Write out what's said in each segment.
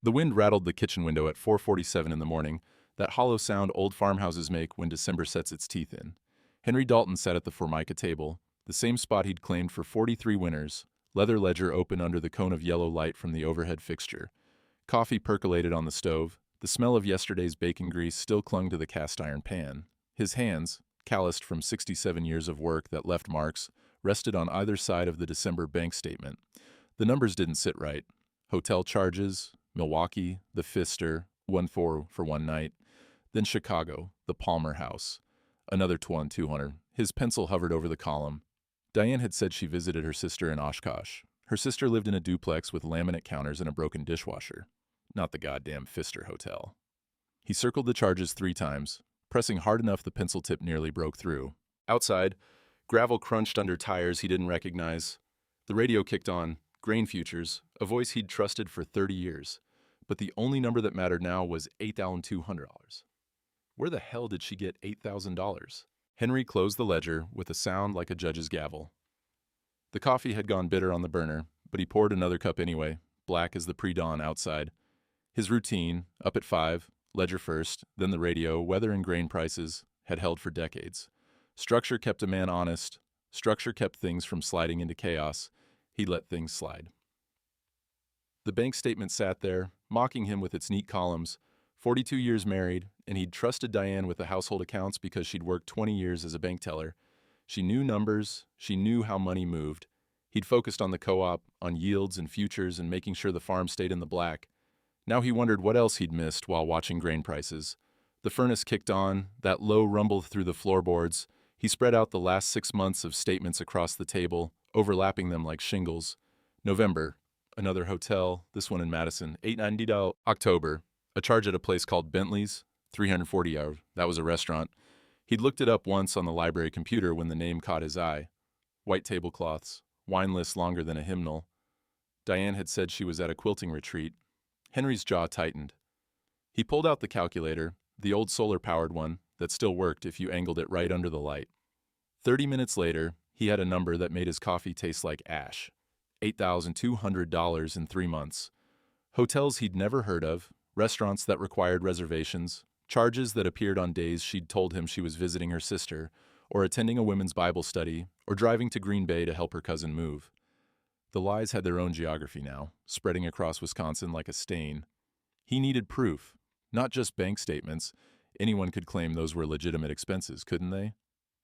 The wind rattled the kitchen window at 4:47 in the morning, that hollow sound old farmhouses make when December sets its teeth in. Henry Dalton sat at the Formica table, the same spot he'd claimed for 43 winters, leather ledger open under the cone of yellow light from the overhead fixture. Coffee percolated on the stove. The smell of yesterday's bacon grease still clung to the cast-iron pan. His hands, calloused from 67 years of work that left marks, rested on either side of the December bank statement. The numbers didn't sit right. Hotel charges, Milwaukee, the Pfister, 1-4 for one night. Then Chicago, the Palmer House. Another 200. His pencil hovered over the column. Diane had said she visited her sister in Oshkosh. Her sister lived in a duplex with laminate counters and a broken dishwasher. Not the goddamn Pfister Hotel. He circled the charges 3 times, pressing hard enough the pencil tip nearly broke through. Outside, gravel crunched under tires he didn't recognize. The radio kicked on, grain futures, a voice he'd trusted for 30 years. But the only number that mattered now was $8,200. Where the hell did she get $8,000? Henry closed the ledger with a sound like a judge's gavel. The coffee had gone bitter on the burner, but he poured another cup anyway, black as the pre-dawn outside. His routine, up at 5, ledger first, then the radio, weather and grain prices, had held for decades. Structure kept a man honest. Structure kept things from sliding into chaos. He let things slide. The bank statement sat there, mocking him with its neat columns. 42 years married, and he'd trusted Diane with the household accounts because she'd worked 20 years as a bank teller. She knew numbers, she knew how money moved. He'd focused on the co-op, on yields and futures and making sure the farm stayed in the black. Now he wondered what else he'd missed while watching grain prices. The furnace kicked on, that low rumble through the floorboards. He spread out the last 6 months of statements across the table, overlapping them like shingles. November, another hotel, this one in Madison, $890. October, a charge at a place called Bentley's, $340. That was a restaurant. He'd looked it up once on the library computer when the name caught his eye. White tablecloths, wine lists longer than a hymnal. Diane had said she was at a quilting retreat. Henry's jaw tightened. He pulled out the calculator, the old solar-powered one, that still worked if you angled it right under the light. 30 minutes later, he had a number that made his coffee taste like ash. $8,200 in 3 months. Hotels he'd never heard of, restaurants that required reservations, charges that appeared on days she'd told him she was visiting her sister, or attending a women's Bible study, or driving to Green Bay to help her cousin move. The lies had their own geography now, spreading across Wisconsin like a stain. He needed proof, not just bank statements. Anyone could claim those were legitimate expenses, couldn't they?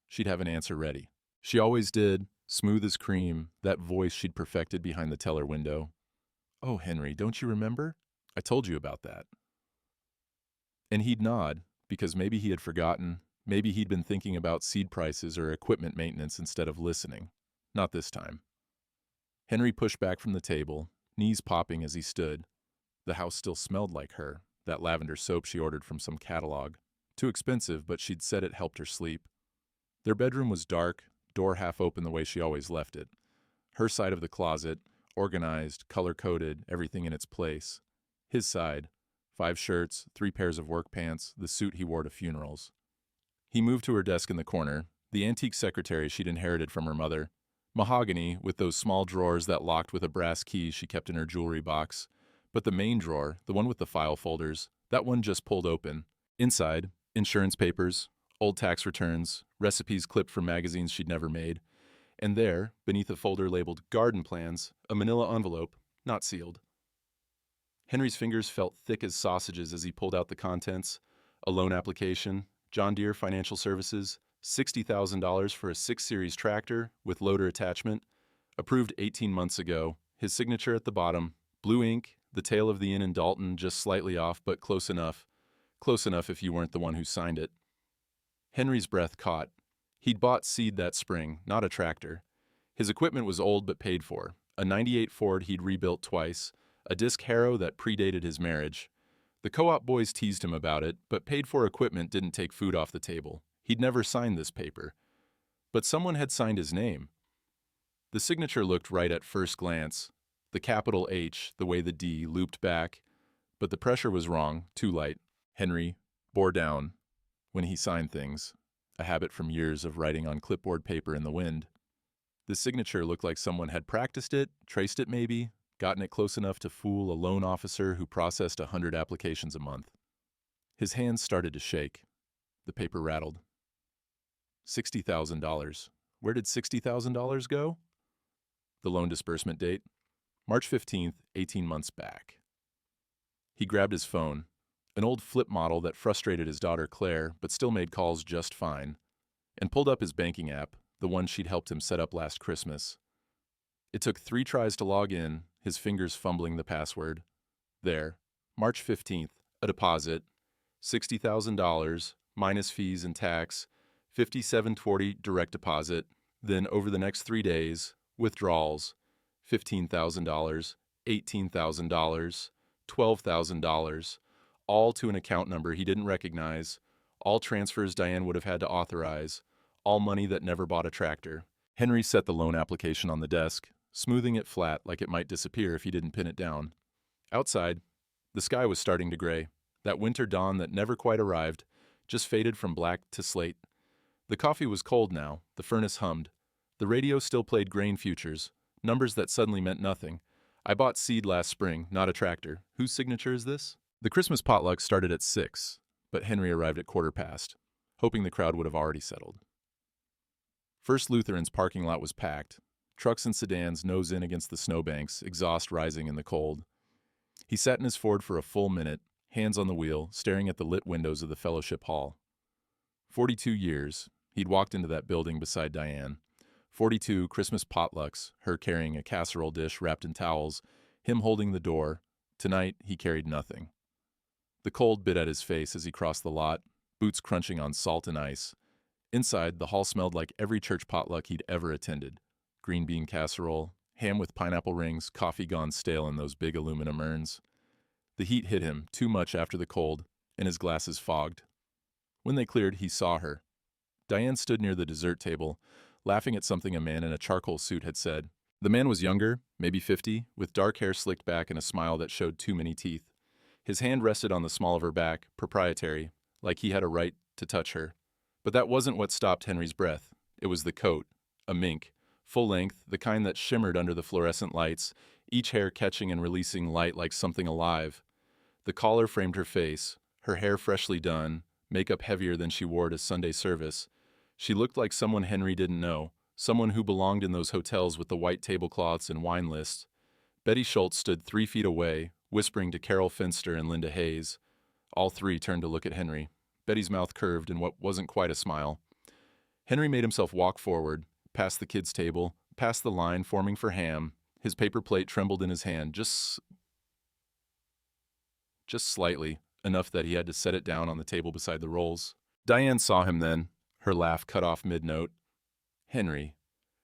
She'd have an answer ready. She always did, smooth as cream, that voice she'd perfected behind the teller window. "Oh, Henry, don't you remember? I told you about that." And he'd nod, because maybe he had forgotten, maybe he'd been thinking about seed prices or equipment maintenance instead of listening. Not this time. Henry pushed back from the table, knees popping as he stood. The house still smelled like her, that lavender soap she ordered from some catalog. Too expensive, but she'd said it helped her sleep. Their bedroom was dark, door half open the way she always left it. Her side of the closet, organized, color-coded, everything in its place. His side, 5 shirts, 3 pairs of work pants, the suit he wore to funerals. He moved to her desk in the corner, the antique secretary she'd inherited from her mother. Mahogany, with those small drawers that locked with a brass key she kept in her jewelry box. But the main drawer, the one with the file folders, that one just pulled open. Inside, insurance papers, old tax returns, recipes clipped from magazines she'd never made. And there, beneath a folder labeled Garden Plans, a manila envelope, not sealed. Henry's fingers felt thick as sausages as he pulled out the contents. A loan application, John Deere Financial Services, $60,000 for a 6 Series tractor with loader attachment, approved 18 months ago, his signature at the bottom, blue ink, the tail of the inn in Dalton just slightly off but close enough if you weren't the one who signed it. Henry's breath caught. He'd bought seed that spring, not a tractor. His equipment was old but paid for, a '98 Ford he'd rebuilt twice, a disc harrow that predated his marriage. The co-op boys teased him about it, but paid-for equipment didn't take food off the table. He'd never signed this paper. But someone had signed his name. The signature looked right at first glance. The capital H, the way the D looped back. But the pressure was wrong, too light. Henry bore down when he signed things, a habit from years of writing on clipboard paper in the wind. The signature looked like someone had practiced it, traced it maybe, gotten it close enough to fool a loan officer who processed 100 applications a month. His hands started to shake. The paper rattled. $60,000. Where did $60,000 go? The loan disbursement date? March 15th, 18 months back. He grabbed his phone, an old flip model that frustrated his daughter Claire but still made calls just fine, and pulled up his banking app, the one she'd helped him set up last Christmas. It took 3 tries to log in, his fingers fumbling the password. There, March 15th, a deposit, $60,000, minus fees and tax, $57.40 direct deposit, then over the next 3 days, withdrawals, $15,000, $18,000, $12,000, all to an account number he didn't recognize, all transfers Diane would have had to authorize, all money that never bought a tractor. Henry set the loan application on the desk, smoothing it flat like it might disappear if he didn't pin it down. Outside, the sky was starting to gray, that winter dawn that never quite arrived, just faded from black to slate. The coffee was cold now, the furnace hummed. The radio still played grain futures, numbers that suddenly meant nothing. I bought seed last spring, not a tractor. Whose signature is this? The Christmas potluck started at 6, but Henry arrived at 1:15, hoping the crowd would have already settled. First Lutheran's parking lot was packed. Trucks and sedans nose in against the snowbanks, exhaust rising in the cold. He sat in his Ford for a full minute, hands on the wheel, staring at the lit windows of the fellowship hall. 42 years, he'd walked into that building beside Diane. 42 Christmas potlucks, her carrying a casserole dish wrapped in towels, him holding the door. Tonight, he carried nothing. The cold bit at his face as he crossed the lot, boots crunching on salt and ice. Inside, the hall smelled like every church potluck he'd ever attended. Green bean casserole, ham with pineapple rings, coffee gone stale in those big aluminum urns. The heat hit him too much after the cold, and his glasses fogged. When they cleared, he saw her. Diane stood near the dessert table, laughing at something a man in a charcoal suit had said. The man was younger, maybe 50, with dark hair slicked back and a smile that showed too many teeth. His hand rested on the small of her back, proprietary, like he had a right to touch her. But that wasn't what stopped Henry's breath. It was the coat, a mink, full length, the kind that shimmered under the fluorescent lights, each hair catching and releasing light like something alive. The collar framed her face, her hair freshly done, makeup heavier than she wore to Sunday service. She looked like someone Henry didn't know, someone who belonged in those hotels with the white tablecloths and wine lists. Betty Schultz stood 3 feet away, whispering to Carol Finster and Linda Hayes. All 3 turned to look at Henry. Betty's mouth curved in what wasn't quite a smile. Henry made himself walk forward, past the kids' table, past the line forming for ham. His paper plate trembled in his hand, just slightly, enough that he had to set it down on the table beside the rolls. Diane saw him then, her laugh cut off mid-note. Henry.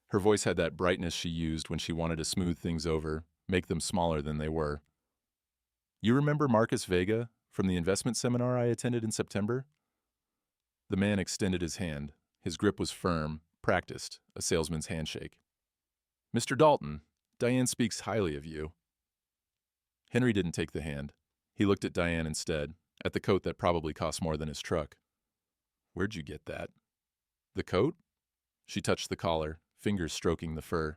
Her voice had that brightness she used when she wanted to smooth things over, make them smaller than they were. You remember Marcus Vega from the investment seminar I attended in September? The man extended his hand. His grip was firm, practiced, a salesman's handshake. Mr. Dalton, Diane speaks highly of you. Henry didn't take the hand. He looked at Diane instead, at the coat that probably cost more than his truck. Where'd you get that? The coat? She touched the collar, fingers stroking the fur.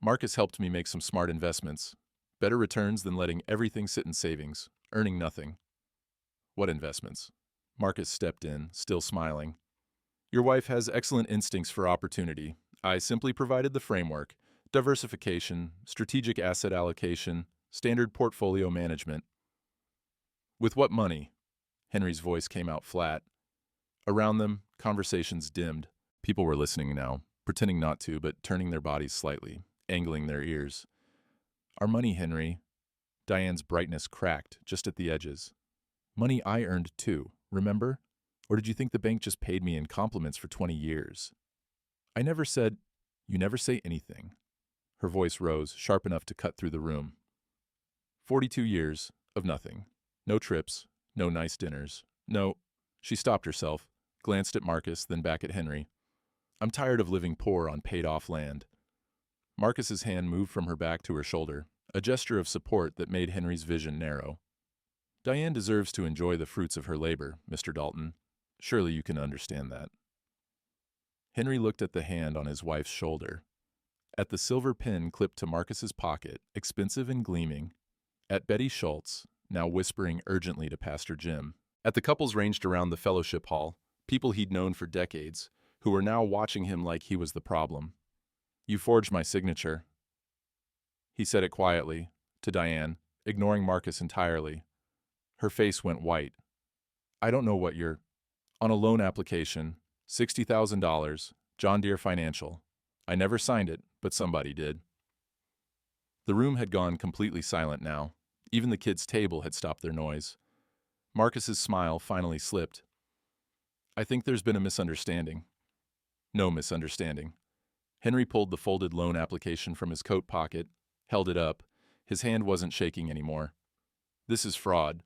Marcus helped me make some smart investments. Better returns than letting everything sit in savings, earning nothing. What investments? Marcus stepped in, still smiling. Your wife has excellent instincts for opportunity. I simply provided the framework: diversification, strategic asset allocation, standard portfolio management. With what money? Henry's voice came out flat. Around them, conversations dimmed. People were listening now, pretending not to, but turning their bodies slightly, angling their ears. Our money, Henry. Diane's brightness cracked, just at the edges. Money I earned too, remember? Or did you think the bank just paid me in compliments for 20 years? I never said, you never say anything. Her voice rose, sharp enough to cut through the room. 42 years of nothing. No trips, no nice dinners, no... She stopped herself, glanced at Marcus, then back at Henry. I'm tired of living poor on paid-off land. Marcus's hand moved from her back to her shoulder, a gesture of support that made Henry's vision narrow. Diane deserves to enjoy the fruits of her labor, Mr. Dalton. Surely you can understand that. Henry looked at the hand on his wife's shoulder. At the silver pin clipped to Marcus's pocket, expensive and gleaming. At Betty Schultz, now whispering urgently to Pastor Jim. At the couples ranged around the fellowship hall, people he'd known for decades, who were now watching him like he was the problem. "You forged my signature." He said it quietly, to Diane, ignoring Marcus entirely. Her face went white. "I don't know what you're—" "On a loan application, $60,000, John Deere Financial. I never signed it, but somebody did." The room had gone completely silent now. Even the kids' table had stopped their noise. Marcus's smile finally slipped. "I think there's been a misunderstanding." "No misunderstanding." Henry pulled the folded loan application from his coat pocket, held it up. His hand wasn't shaking anymore. "This is fraud."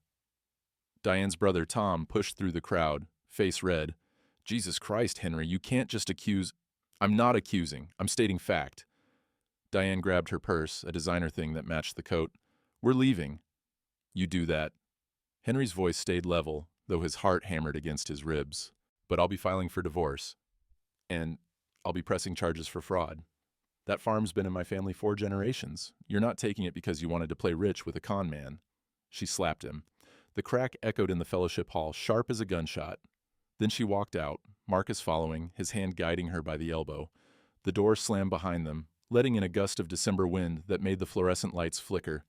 Diane's brother Tom pushed through the crowd, face red. "Jesus Christ, Henry, you can't just accuse—" "I'm not accusing. I'm stating fact." Diane grabbed her purse, a designer thing that matched the coat. "We're leaving." "You do that." Henry's voice stayed level, though his heart hammered against his ribs. "But I'll be filing for divorce. And I'll be pressing charges for fraud. That farm's been in my family 4 generations. You're not taking it because you wanted to play rich with a con man." She slapped him. The crack echoed in the fellowship hall, sharp as a gunshot. Then she walked out, Marcus following, his hand guiding her by the elbow. The door slammed behind them, letting in a gust of December wind that made the fluorescent lights flicker.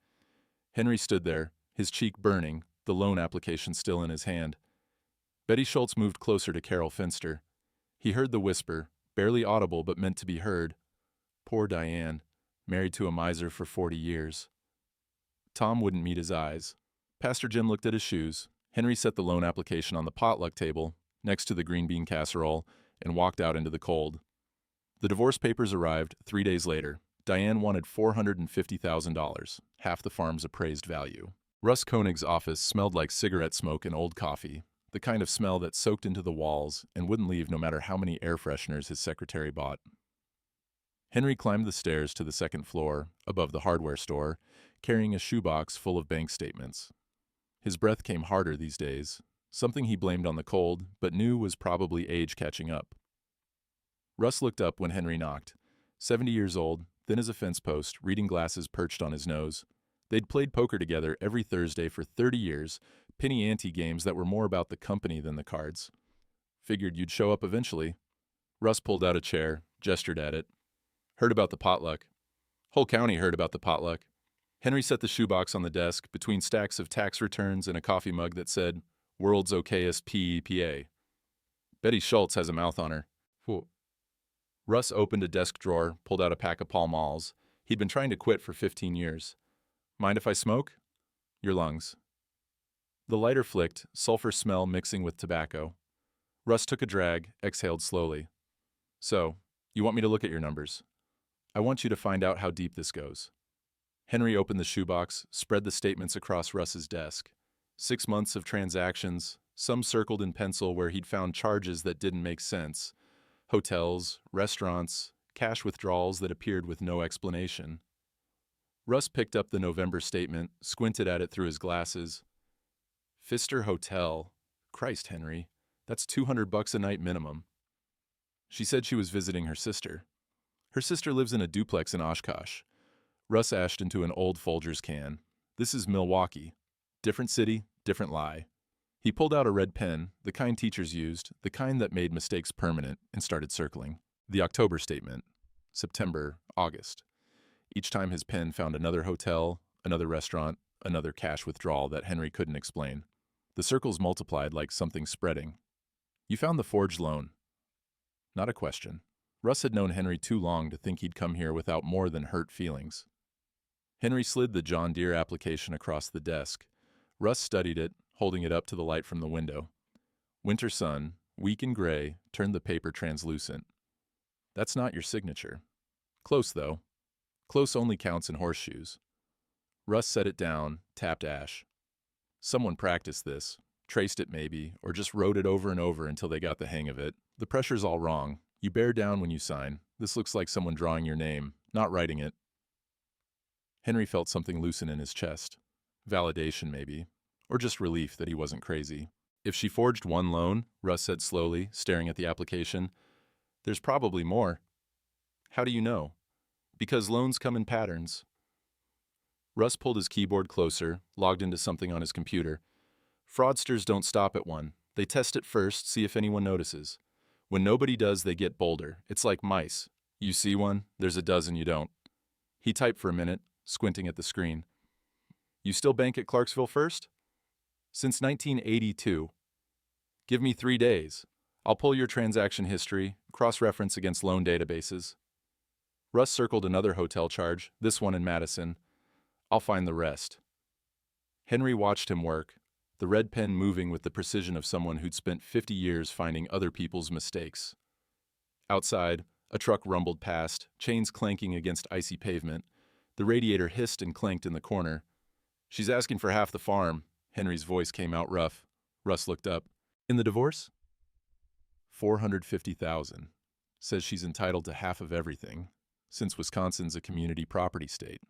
Henry stood there, his cheek burning, the loan application still in his hand. Betty Schultz moved closer to Carol Finster. He heard the whisper, barely audible but meant to be heard. Poor Diane, married to a miser for 40 years. Tom wouldn't meet his eyes. Pastor Jim looked at his shoes. Henry set the loan application on the potluck table, next to the green bean casserole, and walked out into the cold. The divorce papers arrived 3 days later. Diane wanted $450,000, half the farm's appraised value. Russ Koenig's office smelled like cigarette smoke and old coffee, the kind of smell that soaked into the walls and wouldn't leave no matter how many air fresheners his secretary bought. Henry climbed the stairs to the second floor, above the hardware store, carrying a shoebox full of bank statements. His breath came harder these days, something he blamed on the cold, but knew was probably age catching up. Russ looked up when Henry knocked. 70 years old, thin as a fence post, reading glasses perched on his nose. They'd played poker together every Thursday for 30 years, penny-ante games that were more about the company than the cards. "Figured you'd show up eventually." Russ pulled out a chair, gestured at it. "Heard about the potluck." "Whole county heard about the potluck." Henry set the shoebox on the desk, between stacks of tax returns and a coffee mug that said, "World's Okayest PEPA." "Betty Schultz has a mouth on her." Whew. Russ opened a desk drawer, pulled out a pack of Pall Malls. He'd been trying to quit for 15 years. "Mind if I smoke?" "Your lungs." The lighter flicked, sulfur smell mixing with tobacco. Russ took a drag, exhaled slowly. "So, you want me to look at your numbers?" "I want you to find out how deep this goes." Henry opened the shoebox, spread the statements across Russ's desk. 6 months of transactions, some circled in pencil where he'd found charges that didn't make sense. Hotels, restaurants, cash withdrawals that appeared with no explanation. Russ picked up the November statement, squinted at it through his glasses. Pfister Hotel. Christ, Henry. That's $200 a night minimum. She said she was visiting her sister. Her sister lives in a duplex in Oshkosh. Russ ashed into an old Folgers can. "This is Milwaukee. Different city, different lie." He pulled out a red pen, the kind teachers used, the kind that made mistakes permanent, and started circling. The October statement. September, August. Each time his pen found another hotel, another restaurant, another cash withdrawal that Henry couldn't explain. The circles multiplied like something spreading. "You found the forged loan." Not a question. Russ had known Henry too long to think he'd come here without more than hurt feelings. Henry slid the John Deere application across the desk. Russ studied it, holding it up to the light from the window. Winter sun, weak and gray, turned the paper translucent. "That's not your signature." "Close, though. Close only counts in horseshoes." Russ set it down, tapped ash. "Someone practiced this, traced it maybe, or just wrote it over and over until they got the hang of it. The pressure's all wrong. You bear down when you sign. This looks like someone drawing your name, not writing it." Henry felt something loosen in his chest. Validation, maybe. Or just relief that he wasn't crazy. "If she forged one loan," Russ said slowly, staring at the application, "there's probably more." "How do you know?" Because loans come in patterns. Russ pulled his keyboard closer, logged into something on his computer. Fraudsters don't stop at one. They test it first, see if anyone notices. When nobody does, they get bolder. It's like mice. You see one, there's a dozen you don't. He typed for a minute, squinting at the screen. You still bank at Clarksville First? Since 1982. Give me 3 days. I'll pull your transaction history, cross-reference against loan databases. Russ circled another hotel charge, this one in Madison. I'll find the rest. Henry watched him work, the red pen moving with the precision of someone who'd spent 50 years finding other people's mistakes. Outside, a truck rumbled past, chains clanking against icy pavement. The radiator hissed and clanked in the corner. She's asking for half the farm. Henry's voice came out rough. Russ looked up. In the divorce? $450,000. Says she's entitled to half of everything, since Wisconsin's a community property state.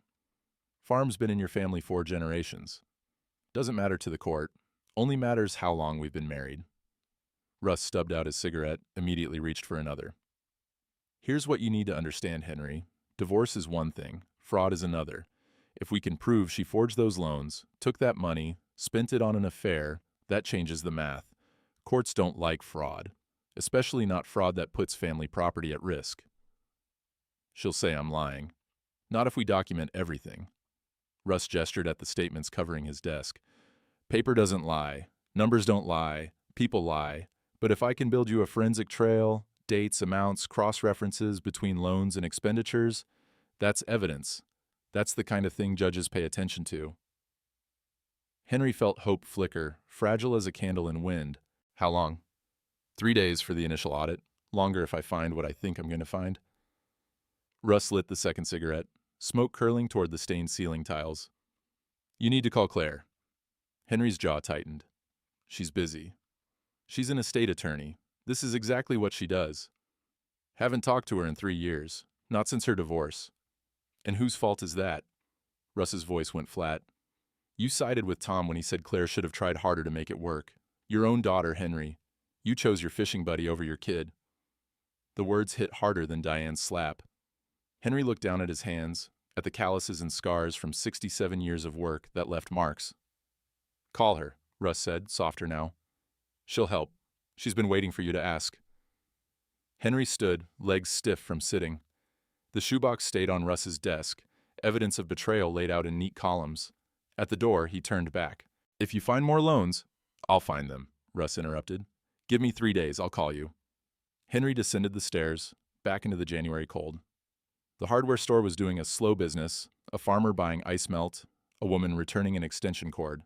Farm's been in your family 4 generations. Doesn't matter to the court. Only matters how long we've been married. Russ stubbed out his cigarette, immediately reached for another. Here's what you need to understand, Henry. Divorce is one thing, fraud is another. If we can prove she forged those loans, took that money, spent it on an affair, that changes the math. Courts don't like fraud, especially not fraud that puts family property at risk. She'll say I'm lying. Not if we document everything. Russ gestured at the statements covering his desk. Paper doesn't lie, numbers don't lie, people lie, but if I can build you a forensic trail, dates, amounts, cross-references between loans and expenditures, that's evidence. That's the kind of thing judges pay attention to. Henry felt hope flicker, fragile as a candle in wind. How long? 3 days for the initial audit. Longer if I find what I think I'm going to find. Russ lit the second cigarette, smoke curling toward the stained ceiling tiles. You need to call Claire. Henry's jaw tightened. She's busy. She's an estate attorney. This is exactly what she does. Haven't talked to her in 3 years, not since her divorce. And whose fault is that? Russ's voice went flat. You sided with Tom when he said Claire should have tried harder to make it work. Your own daughter, Henry. You chose your fishing buddy over your kid. The words hit harder than Diane's slap. Henry looked down at his hands, at the calluses and scars from 67 years of work that left marks. Call her, Russ said, softer now. She'll help. She's been waiting for you to ask. Henry stood, legs stiff from sitting. The shoebox stayed on Russ's desk, evidence of betrayal laid out in neat columns. At the door, he turned back. If you find more loans, I'll find them, Russ interrupted. Give me 3 days, I'll call you. Henry descended the stairs, back into the January cold. The hardware store was doing a slow business, a farmer buying ice melt, a woman returning an extension cord.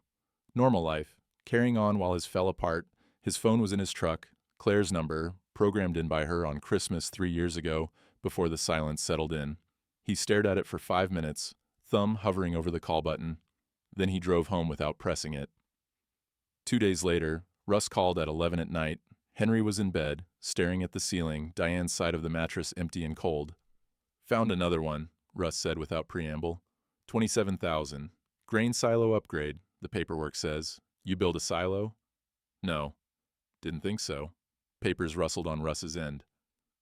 Normal life, carrying on while his fell apart. His phone was in his truck, Claire's number, programmed in by her on Christmas 3 years ago, before the silence settled in. He stared at it for 5 minutes, thumb hovering over the call button. Then he drove home without pressing it. 2 days later, Russ called at 11 at night. Henry was in bed, staring at the ceiling, Diane's side of the mattress empty and cold. Found another one, Russ said without preamble. $27,000. Grain silo upgrade, the paperwork says. You build a silo? No. Didn't think so. Papers rustled on Russ's end.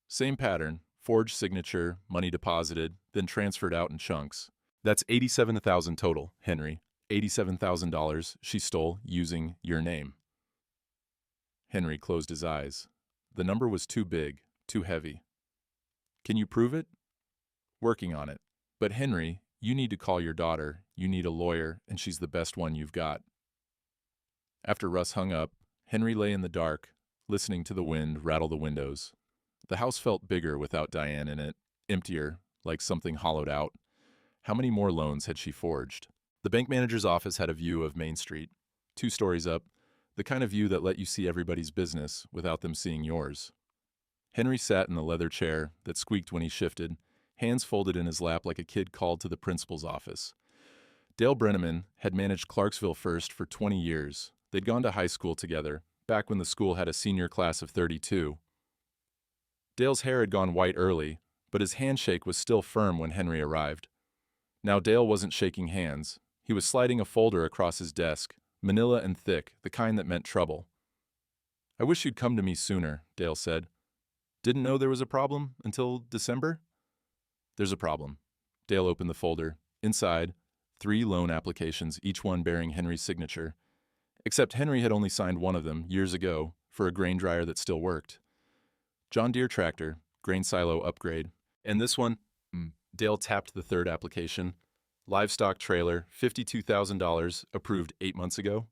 Same pattern, forged signature, money deposited, then transferred out in chunks. That's $87,000 total, Henry. $87,000 she stole using your name. Henry closed his eyes. The number was too big, too heavy. Can you prove it? Working on it. But Henry, you need to call your daughter, you need a lawyer, and she's the best one you've got. After Russ hung up, Henry lay in the dark, listening to the wind rattle the windows. The house felt bigger without Diane in it, emptier, like something hollowed out. How many more loans had she forged? The bank manager's office had a view of Main Street, 2 stories up, the kind of view that let you see everybody's business without them seeing yours. Henry sat in the leather chair that squeaked when he shifted, hands folded in his lap like a kid called to the principal's office. Dale Brenneman had managed Clarksville First for 20 years. They'd gone to high school together, back when the school had a senior class of 32. Dale's hair had gone white early, but his handshake was still firm when Henry arrived. Now Dale wasn't shaking hands. He was sliding a folder across his desk, manila and thick, the kind that meant trouble. I wish you'd come to me sooner, Dale said. Didn't know there was a problem until December? There's a problem. Dale opened the folder. Inside, 3 loan applications, each one bearing Henry's signature. Except Henry had only signed one of them, years ago, for a grain dryer that still worked. John Deere tractor, grain silo upgrade. And this one? Dale tapped the 3rd application. Livestock trailer, $52,000, approved 8 months ago.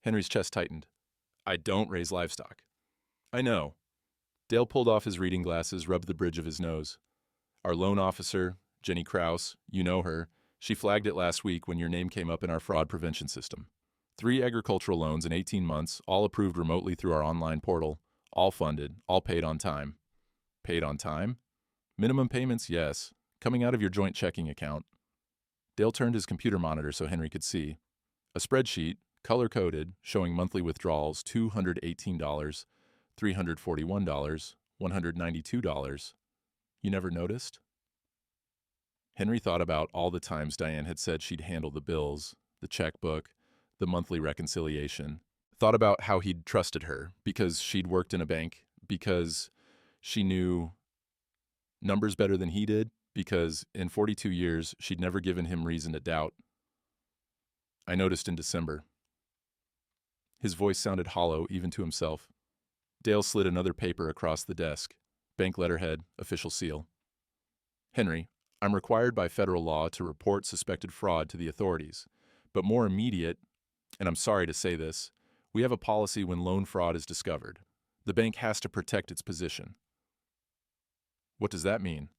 Henry's chest tightened. I don't raise livestock. I know. Dale pulled off his reading glasses, rubbed the bridge of his nose. Our loan officer, Jenny Krause, you know her, she flagged it last week when your name came up in our fraud prevention system. 3 agricultural loans in 18 months, all approved remotely through our online portal, all funded, all paid on time. Paid on time? Minimum payments, yes. Coming out of your joint checking account. Dale turned his computer monitor so Henry could see. A spreadsheet, color-coded, showing monthly withdrawals, $218, $341, $192. You never noticed? Henry thought about all the times Diane had said she'd handle the bills, the checkbook, the monthly reconciliation. Thought about how he'd trusted her because she'd worked in a bank, because she knew numbers better than he did, because in 42 years she'd never given him reason to doubt. I noticed in December. His voice sounded hollow even to himself. Dale slid another paper across the desk. Bank letterhead, official seal. Henry, I'm required by federal law to report suspected fraud to the authorities. But more immediate, and I'm sorry to say this, we have a policy when loan fraud is discovered. The bank has to protect its position. What does that mean?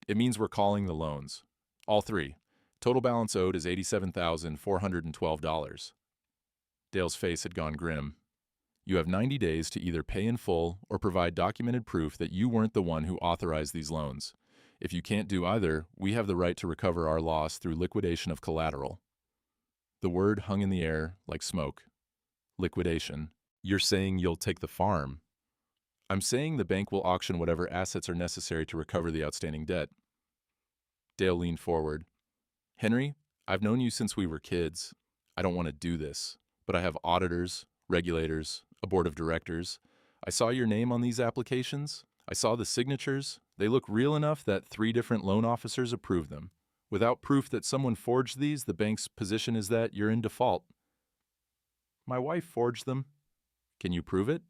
It means we're calling the loans. All 3. Total balance owed is $87,412. Dale's face had gone grim. You have 90 days to either pay in full or provide documented proof that you weren't the one who authorized these loans. If you can't do either, we have the right to recover our loss through liquidation of collateral. The word hung in the air like smoke. Liquidation. You're saying you'll take the farm. I'm saying the bank will auction whatever assets are necessary to recover the outstanding debt. Dale leaned forward. Henry, I've known you since we were kids. I don't want to do this, but I have auditors, regulators, a board of directors. I saw your name on these applications. I saw the signatures. They look real enough that 3 different loan officers approved them. Without proof that someone forged these, the bank's position is that you're in default. My wife forged them. Can you prove it?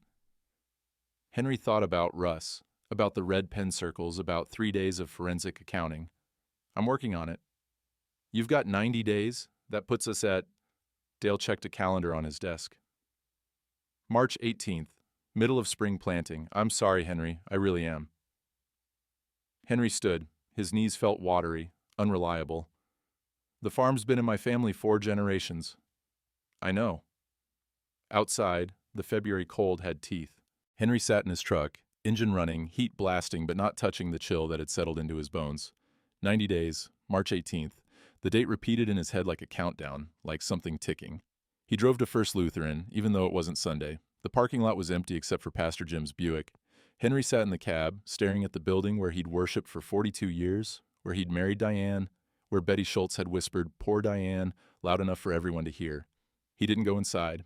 Henry thought about Russ, about the red pen circles, about 3 days of forensic accounting. I'm working on it. You've got 90 days. That puts us at... Dale checked a calendar on his desk. March 18th, middle of spring planting. I'm sorry, Henry. I really am. Henry stood. His knees felt watery, unreliable. The farm's been in my family 4 generations. I know. Outside, the February cold had teeth. Henry sat in his truck, engine running, heat blasting but not touching the chill that had settled into his bones. 90 days, March 18th. The date repeated in his head like a countdown, like something ticking. He drove to First Lutheran, even though it wasn't Sunday. The parking lot was empty except for Pastor Jim's Buick. Henry sat in the cab, staring at the building where he'd worshipped for 42 years, where he'd married Diane, where Betty Schultz had whispered, "Poor Diane," loud enough for everyone to hear. He didn't go inside.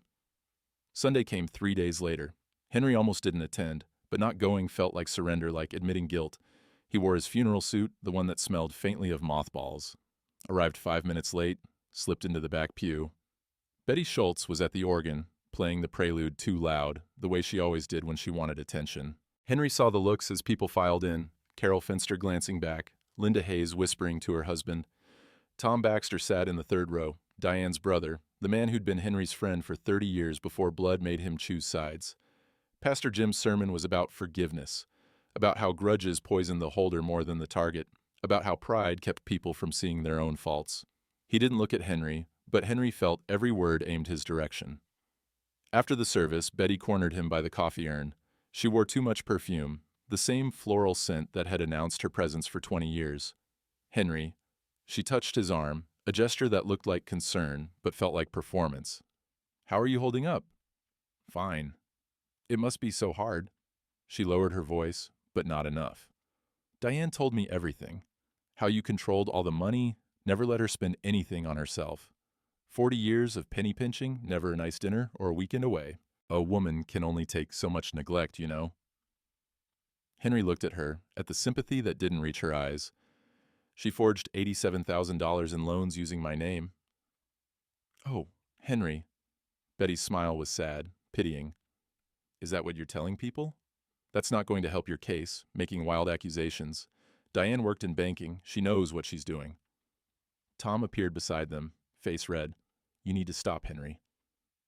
Sunday came 3 days later. Henry almost didn't attend, but not going felt like surrender, like admitting guilt. He wore his funeral suit, the one that smelled faintly of mothballs. Arrived 5 minutes late, slipped into the back pew. Betty Schultz was at the organ, playing the prelude too loud, the way she always did when she wanted attention. Henry saw the looks as people filed in, Carol Finster glancing back, Linda Hayes whispering to her husband. Tom Baxter sat in the 3rd row, Diane's brother, the man who'd been Henry's friend for 30 years before blood made him choose sides. Pastor Jim's sermon was about forgiveness, about how grudges poisoned the holder more than the target, about how pride kept people from seeing their own faults. He didn't look at Henry, but Henry felt every word aimed his direction. After the service, Betty cornered him by the coffee urn. She wore too much perfume, the same floral scent that had announced her presence for 20 years. Henry. She touched his arm, a gesture that looked like concern, but felt like performance. How are you holding up? Fine. It must be so hard. She lowered her voice, but not enough. Diane told me everything. How you controlled all the money, never let her spend anything on herself. 40 years of penny pinching, never a nice dinner or a weekend away. A woman can only take so much neglect, you know. Henry looked at her, at the sympathy that didn't reach her eyes. She forged $87,000 in loans using my name. Oh, Henry. Betty's smile was sad, pitying. Is that what you're telling people? That's not going to help your case, making wild accusations. Diane worked in banking. She knows what she's doing. Tom appeared beside them, face red. You need to stop, Henry.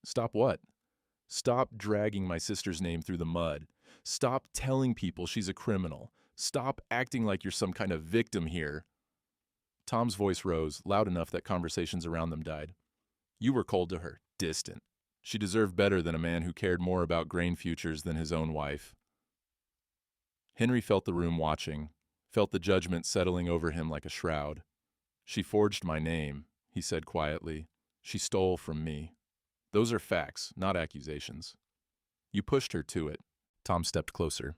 Stop what? Stop dragging my sister's name through the mud. Stop telling people she's a criminal. Stop acting like you're some kind of victim here. Tom's voice rose, loud enough that conversations around them died. You were cold to her, distant. She deserved better than a man who cared more about grain futures than his own wife. Henry felt the room watching, felt the judgment settling over him like a shroud. She forged my name, he said quietly. She stole from me. Those are facts, not accusations. You pushed her to it. Tom stepped closer.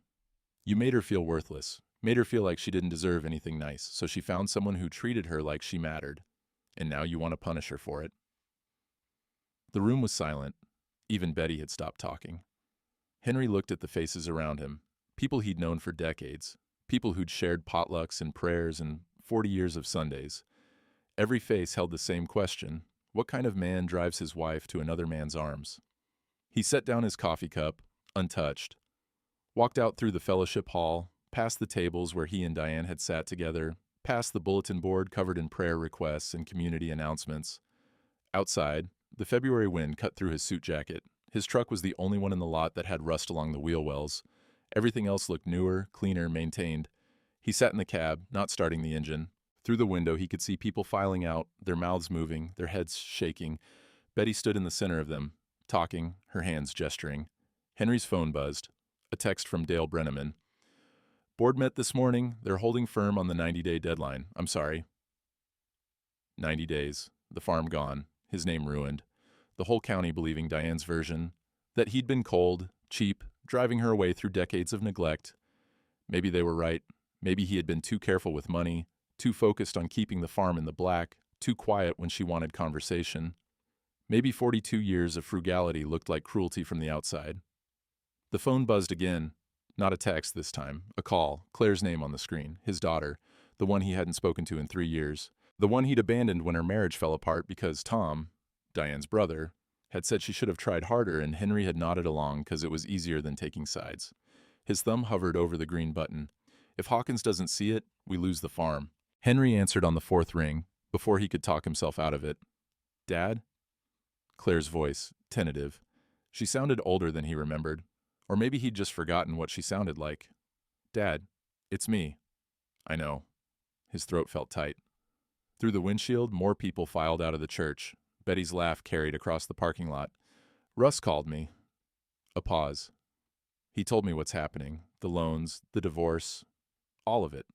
You made her feel worthless, made her feel like she didn't deserve anything nice, so she found someone who treated her like she mattered. And now you want to punish her for it. The room was silent. Even Betty had stopped talking. Henry looked at the faces around him, people he'd known for decades, people who'd shared potlucks and prayers and 40 years of Sundays. Every face held the same question: what kind of man drives his wife to another man's arms? He set down his coffee cup, untouched, walked out through the fellowship hall, past the tables where he and Diane had sat together, past the bulletin board covered in prayer requests and community announcements. Outside, the February wind cut through his suit jacket. His truck was the only one in the lot that had rust along the wheel wells. Everything else looked newer, cleaner, maintained. He sat in the cab, not starting the engine. Through the window, he could see people filing out, their mouths moving, their heads shaking. Betty stood in the center of them, talking, her hands gesturing. Henry's phone buzzed. A text from Dale Brenneman. Board met this morning. They're holding firm on the 90-day deadline. I'm sorry. 90 days. The farm gone. His name ruined. The whole county believing Diane's version, that he'd been cold, cheap, driving her away through decades of neglect. Maybe they were right. Maybe he had been too careful with money, too focused on keeping the farm in the black, too quiet when she wanted conversation. Maybe 42 years of frugality looked like cruelty from the outside. The phone buzzed again. Not a text this time, a call, Claire's name on the screen, his daughter, the one he hadn't spoken to in 3 years, the one he'd abandoned when her marriage fell apart because Tom, Diane's brother, had said she should have tried harder, and Henry had nodded along because it was easier than taking sides. His thumb hovered over the green button. If Hawkins doesn't see it, we lose the farm. Henry answered on the fourth ring, before he could talk himself out of it. Dad? Claire's voice, tentative. She sounded older than he remembered. Or maybe he'd just forgotten what she sounded like. Dad, it's me. I know. His throat felt tight. Through the windshield, more people filed out of the church. Betty's laugh carried across the parking lot. Russ called me. A pause. He told me what's happening. The loans, the divorce, all of it.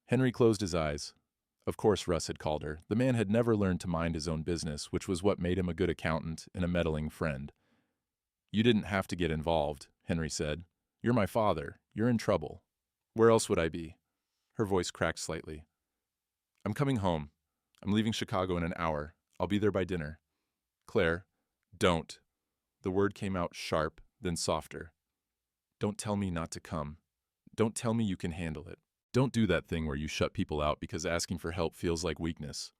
Henry closed his eyes. Of course Russ had called her. The man had never learned to mind his own business, which was what made him a good accountant and a meddling friend. You didn't have to get involved, Henry said. You're my father. You're in trouble. Where else would I be? Her voice cracked slightly. I'm coming home. I'm leaving Chicago in an hour. I'll be there by dinner. Claire, don't. The word came out sharp, then softer. Don't tell me not to come. Don't tell me you can handle it. Don't do that thing where you shut people out because asking for help feels like weakness.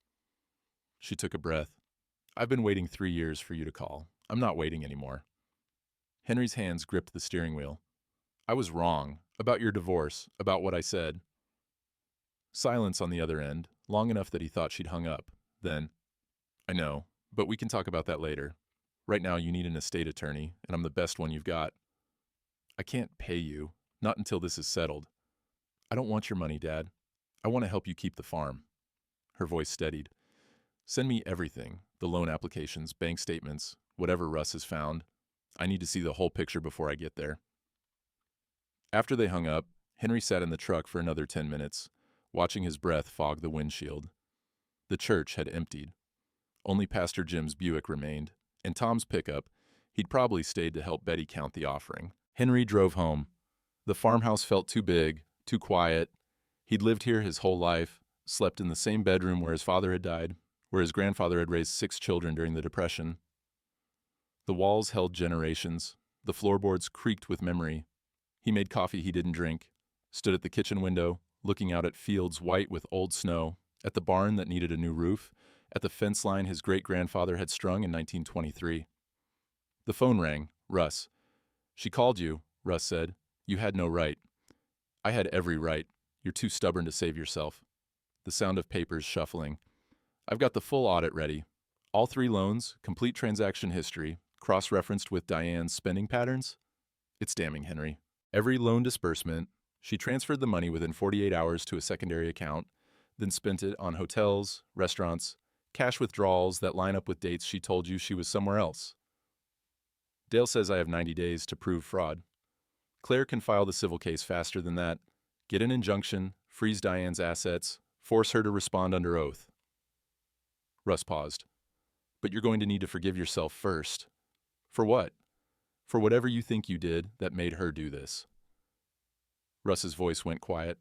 She took a breath. I've been waiting 3 years for you to call. I'm not waiting anymore. Henry's hands gripped the steering wheel. I was wrong. About your divorce. About what I said. Silence on the other end, long enough that he thought she'd hung up. Then, I know, but we can talk about that later. Right now you need an estate attorney, and I'm the best one you've got. I can't pay you. Not until this is settled. I don't want your money, Dad. I want to help you keep the farm. Her voice steadied. Send me everything. The loan applications, bank statements, whatever Russ has found. I need to see the whole picture before I get there. After they hung up, Henry sat in the truck for another 10 minutes, watching his breath fog the windshield. The church had emptied. Only Pastor Jim's Buick remained, and Tom's pickup. He'd probably stayed to help Betty count the offering. Henry drove home. The farmhouse felt too big, too quiet. He'd lived here his whole life, slept in the same bedroom where his father had died, where his grandfather had raised 6 children during the Depression. The walls held generations. The floorboards creaked with memory. He made coffee he didn't drink, stood at the kitchen window, looking out at fields white with old snow, at the barn that needed a new roof, at the fence line his great-grandfather had strung in 1923. The phone rang. Russ. "She called you," Russ said. "You had no right." "I had every right. You're too stubborn to save yourself." The sound of papers shuffling. "I've got the full audit ready. All 3 loans, complete transaction history, cross-referenced with Diane's spending patterns. It's damning, Henry. Every loan disbursement, she transferred the money within 48 hours to a secondary account, then spent it on hotels, restaurants, cash withdrawals that line up with dates she told you she was somewhere else. Dale says I have 90 days to prove fraud. Claire can file the civil case faster than that, get an injunction, freeze Diane's assets, force her to respond under oath." Russ paused. "But you're going to need to forgive yourself first." "For what?" "For whatever you think you did that made her do this." Russ's voice went quiet.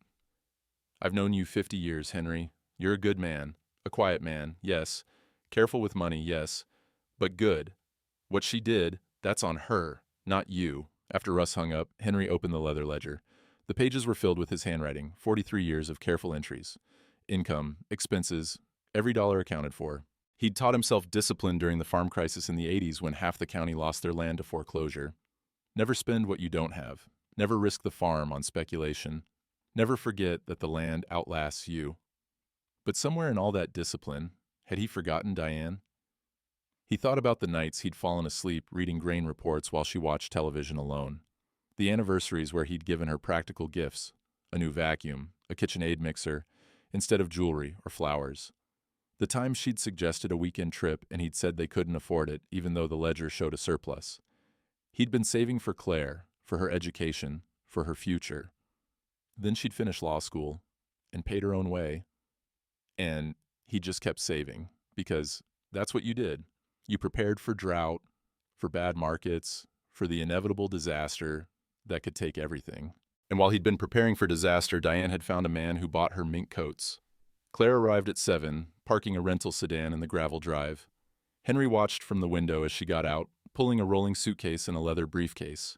"I've known you 50 years, Henry. You're a good man. A quiet man, yes. Careful with money, yes. But good. What she did, that's on her, not you." After Russ hung up, Henry opened the leather ledger. The pages were filled with his handwriting, 43 years of careful entries. Income, expenses, every dollar accounted for. He'd taught himself discipline during the farm crisis in the 80s when half the county lost their land to foreclosure. Never spend what you don't have. Never risk the farm on speculation. Never forget that the land outlasts you. But somewhere in all that discipline, had he forgotten Diane? He thought about the nights he'd fallen asleep reading grain reports while she watched television alone. The anniversaries where he'd given her practical gifts, a new vacuum, a KitchenAid mixer, instead of jewelry or flowers. The times she'd suggested a weekend trip and he'd said they couldn't afford it, even though the ledger showed a surplus. He'd been saving for Claire, for her education, for her future. Then she'd finish law school and paid her own way. And he just kept saving, because that's what you did. You prepared for drought, for bad markets, for the inevitable disaster that could take everything. And while he'd been preparing for disaster, Diane had found a man who bought her mink coats. Claire arrived at 7, parking a rental sedan in the gravel drive. Henry watched from the window as she got out, pulling a rolling suitcase and a leather briefcase.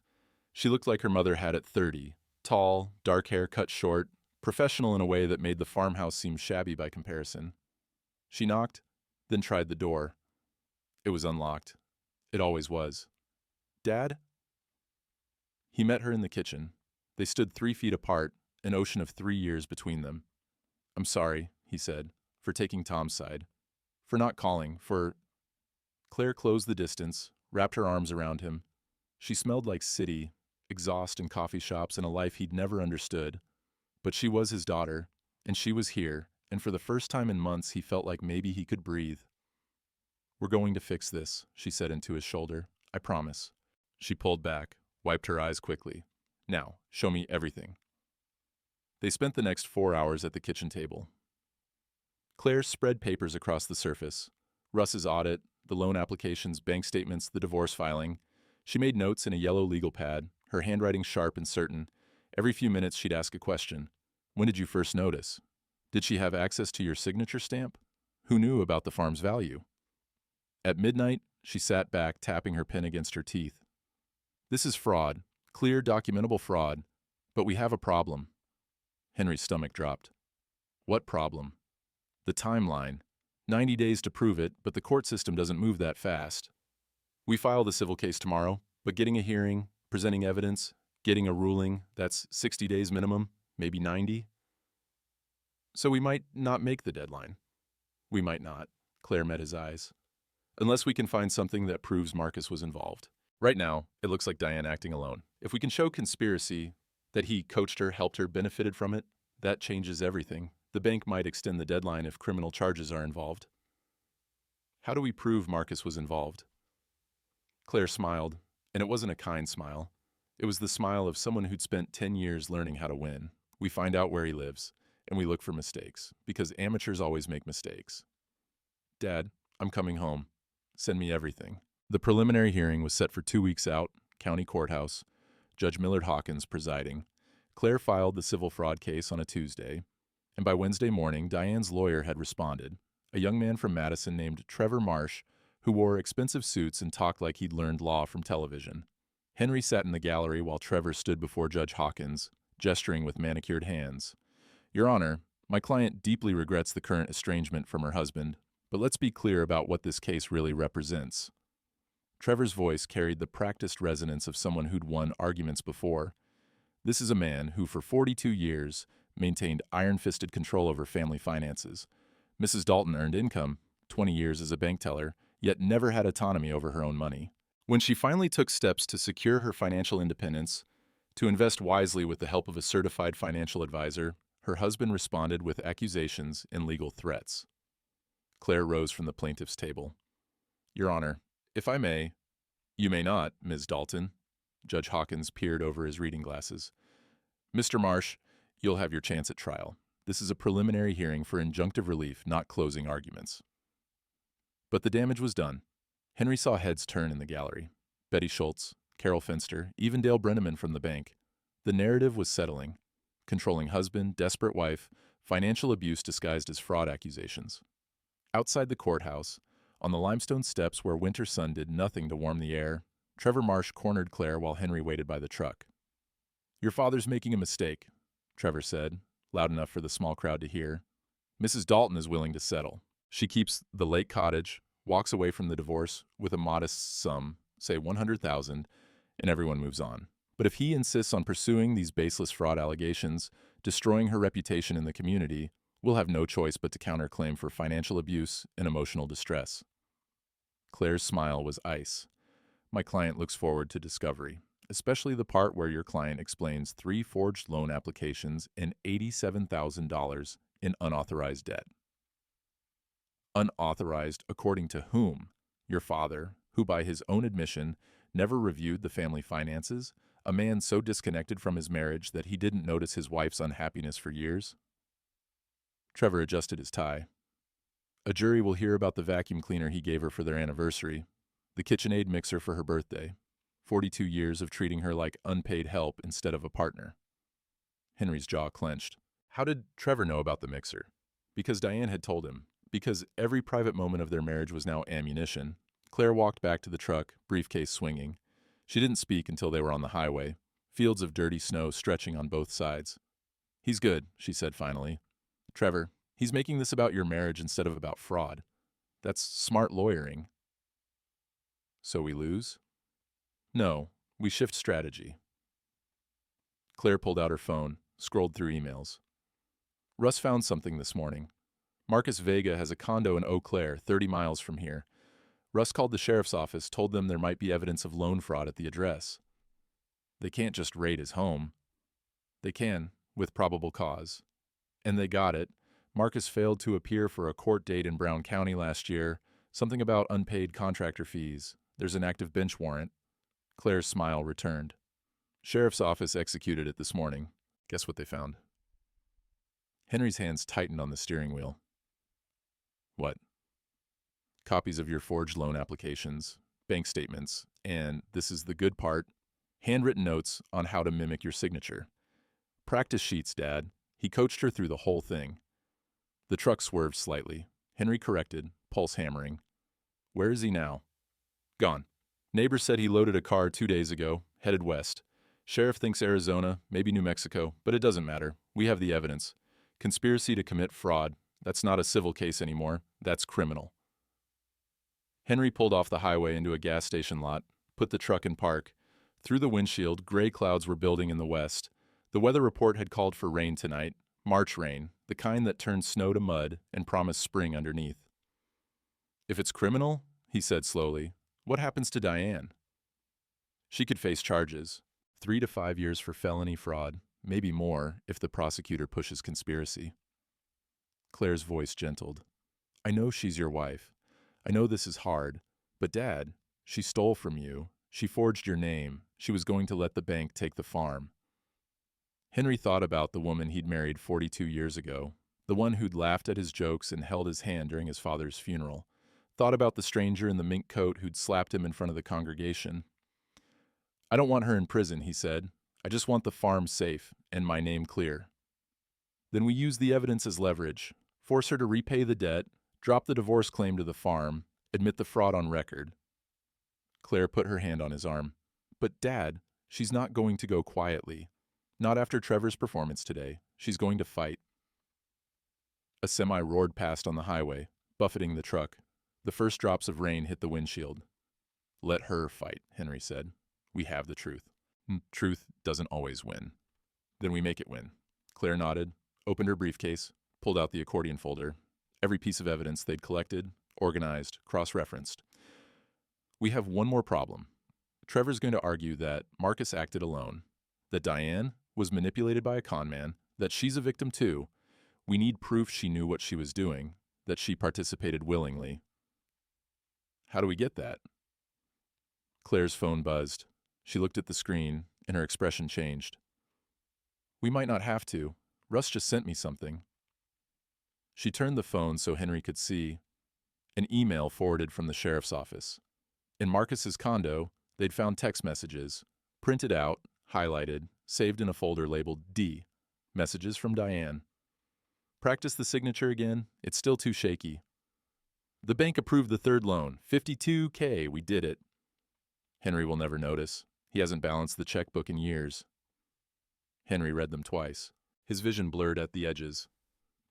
She looked like her mother had at 30, tall, dark hair cut short, professional in a way that made the farmhouse seem shabby by comparison. She knocked, then tried the door. It was unlocked. It always was. "Dad?" He met her in the kitchen. They stood 3 feet apart, an ocean of 3 years between them. "I'm sorry," he said, "for taking Tom's side. For not calling, for—" Claire closed the distance, wrapped her arms around him. She smelled like city, exhaust in coffee shops, and a life he'd never understood. But she was his daughter, and she was here, and for the first time in months he felt like maybe he could breathe. "We're going to fix this," she said into his shoulder. "I promise." She pulled back, wiped her eyes quickly. "Now, show me everything." They spent the next 4 hours at the kitchen table. Claire spread papers across the surface. Russ's audit, the loan applications, bank statements, the divorce filing. She made notes in a yellow legal pad, her handwriting sharp and certain. Every few minutes she'd ask a question. "When did you first notice? Did she have access to your signature stamp? Who knew about the farm's value?" At midnight, she sat back, tapping her pen against her teeth. "This is fraud, clear, documentable fraud, but we have a problem." Henry's stomach dropped. "What problem?" "The timeline. 90 days to prove it, but the court system doesn't move that fast. We file the civil case tomorrow, but getting a hearing, presenting evidence, getting a ruling, that's 60 days minimum, maybe 90. So we might not make the deadline." "We might not." Claire met his eyes. "Unless we can find something that proves Marcus was involved. Right now, it looks like Diane acting alone. If we can show conspiracy, that he coached her, helped her, benefited from it, that changes everything. The bank might extend the deadline if criminal charges are involved." "How do we prove Marcus was involved?" Claire smiled, and it wasn't a kind smile. It was the smile of someone who'd spent 10 years learning how to win. "We find out where he lives, and we look for mistakes, because amateurs always make mistakes." "Dad, I'm coming home. Send me everything." The preliminary hearing was set for 2 weeks out, county courthouse, Judge Millard Hawkins presiding. Claire filed the civil fraud case on a Tuesday, and by Wednesday morning, Diane's lawyer had responded, a young man from Madison named Trevor Marsh, who wore expensive suits and talked like he'd learned law from television. Henry sat in the gallery while Trevor stood before Judge Hawkins, gesturing with manicured hands. Your Honor, my client deeply regrets the current estrangement from her husband, but let's be clear about what this case really represents. Trevor's voice carried the practiced resonance of someone who'd won arguments before. This is a man who, for 42 years, maintained iron-fisted control over family finances. Mrs. Dalton earned income, 20 years as a bank teller, yet never had autonomy over her own money. When she finally took steps to secure her financial independence, to invest wisely with the help of a certified financial advisor, her husband responded with accusations and legal threats. Claire rose from the plaintiff's table. Your Honor, if I may— You may not, Ms. Dalton. Judge Hawkins peered over his reading glasses. Mr. Marsh, you'll have your chance at trial. This is a preliminary hearing for injunctive relief, not closing arguments. But the damage was done. Henry saw heads turn in the gallery. Betty Schultz, Carol Finster, even Dale Brenneman from the bank. The narrative was settling. Controlling husband, desperate wife, financial abuse disguised as fraud accusations. Outside the courthouse, on the limestone steps where winter sun did nothing to warm the air, Trevor Marsh cornered Claire while Henry waited by the truck. Your father's making a mistake, Trevor said, loud enough for the small crowd to hear. Mrs. Dalton is willing to settle. She keeps the lake cottage, walks away from the divorce with a modest sum, say $100,000, and everyone moves on. But if he insists on pursuing these baseless fraud allegations, destroying her reputation in the community, we'll have no choice but to counterclaim for financial abuse and emotional distress. Claire's smile was ice. My client looks forward to discovery, especially the part where your client explains 3 forged loan applications and $87,000 in unauthorized debt. Unauthorized according to whom? Your father, who by his own admission never reviewed the family finances, a man so disconnected from his marriage that he didn't notice his wife's unhappiness for years? Trevor adjusted his tie. A jury will hear about the vacuum cleaner he gave her for their anniversary, the KitchenAid mixer for her birthday, 42 years of treating her like unpaid help instead of a partner. Henry's jaw clenched. How did Trevor know about the mixer? Because Diane had told him. Because every private moment of their marriage was now ammunition. Claire walked back to the truck, briefcase swinging. She didn't speak until they were on the highway, fields of dirty snow stretching on both sides. He's good, she said finally. Trevor, he's making this about your marriage instead of about fraud. That's smart lawyering. So we lose? No, we shift strategy. Claire pulled out her phone, scrolled through emails. Russ found something this morning. Marcus Vega has a condo in Eau Claire, 30 miles from here. Russ called the sheriff's office, told them there might be evidence of loan fraud at the address. They can't just raid his home. They can, with probable cause. And they got it. Marcus failed to appear for a court date in Brown County last year. Something about unpaid contractor fees. There's an active bench warrant. Claire's smile returned. Sheriff's office executed it this morning. Guess what they found? Henry's hands tightened on the steering wheel. What? Copies of your forged loan applications, bank statements, and, this is the good part, handwritten notes on how to mimic your signature. Practice sheets, Dad. He coached her through the whole thing. The truck swerved slightly. Henry corrected, pulse hammering. Where is he now? Gone. Neighbors said he loaded a car 2 days ago, headed west. Sheriff thinks Arizona, maybe New Mexico, but it doesn't matter. We have the evidence. Conspiracy to commit fraud. That's not a civil case anymore. That's criminal. Henry pulled off the highway into a gas station lot, put the truck in park. Through the windshield, gray clouds were building in the west. The weather report had called for rain tonight, March rain, the kind that turned snow to mud and promised spring underneath. If it's criminal, he said slowly, what happens to Diane? She could face charges, 3 to 5 years for felony fraud, maybe more if the prosecutor pushes conspiracy. Claire's voice gentled. I know she's your wife. I know this is hard, but Dad, she stole from you. She forged your name. She was going to let the bank take the farm. Henry thought about the woman he'd married 42 years ago, the one who'd laughed at his jokes and held his hand during his father's funeral. Thought about the stranger in the mink coat who'd slapped him in front of the congregation. I don't want her in prison, he said. I just want the farm safe and my name clear. Then we use the evidence as leverage, force her to repay the debt, drop the divorce claim to the farm, admit the fraud on record. Claire put her hand on his arm. But Dad, she's not going to go quietly. Not after Trevor's performance today. She's going to fight. A semi roared past on the highway, buffeting the truck. The first drops of rain hit the windshield. Let her fight, Henry said. We have the truth. Truth doesn't always win. Then we make it win. Claire nodded, opened her briefcase, pulled out the accordion folder. Every piece of evidence they'd collected, organized, cross-referenced. We have one more problem. Trevor's going to argue that Marcus acted alone, that Diane was manipulated by a con man, that she's a victim too. We need proof she knew what she was doing, that she participated willingly. How do we get that? Claire's phone buzzed. She looked at the screen, and her expression changed. We might not have to. Russ just sent me something. She turned the phone so Henry could see. An email forwarded from the sheriff's office. In Marcus's condo, they'd found text messages, printed out, highlighted, saved in a folder labeled D, messages from Diane. Practice the signature again, it's still too shaky. The bank approved the third loan, $52K, we did it. Henry will never notice. He hasn't balanced the checkbook in years. Henry read them twice. His vision blurred at the edges.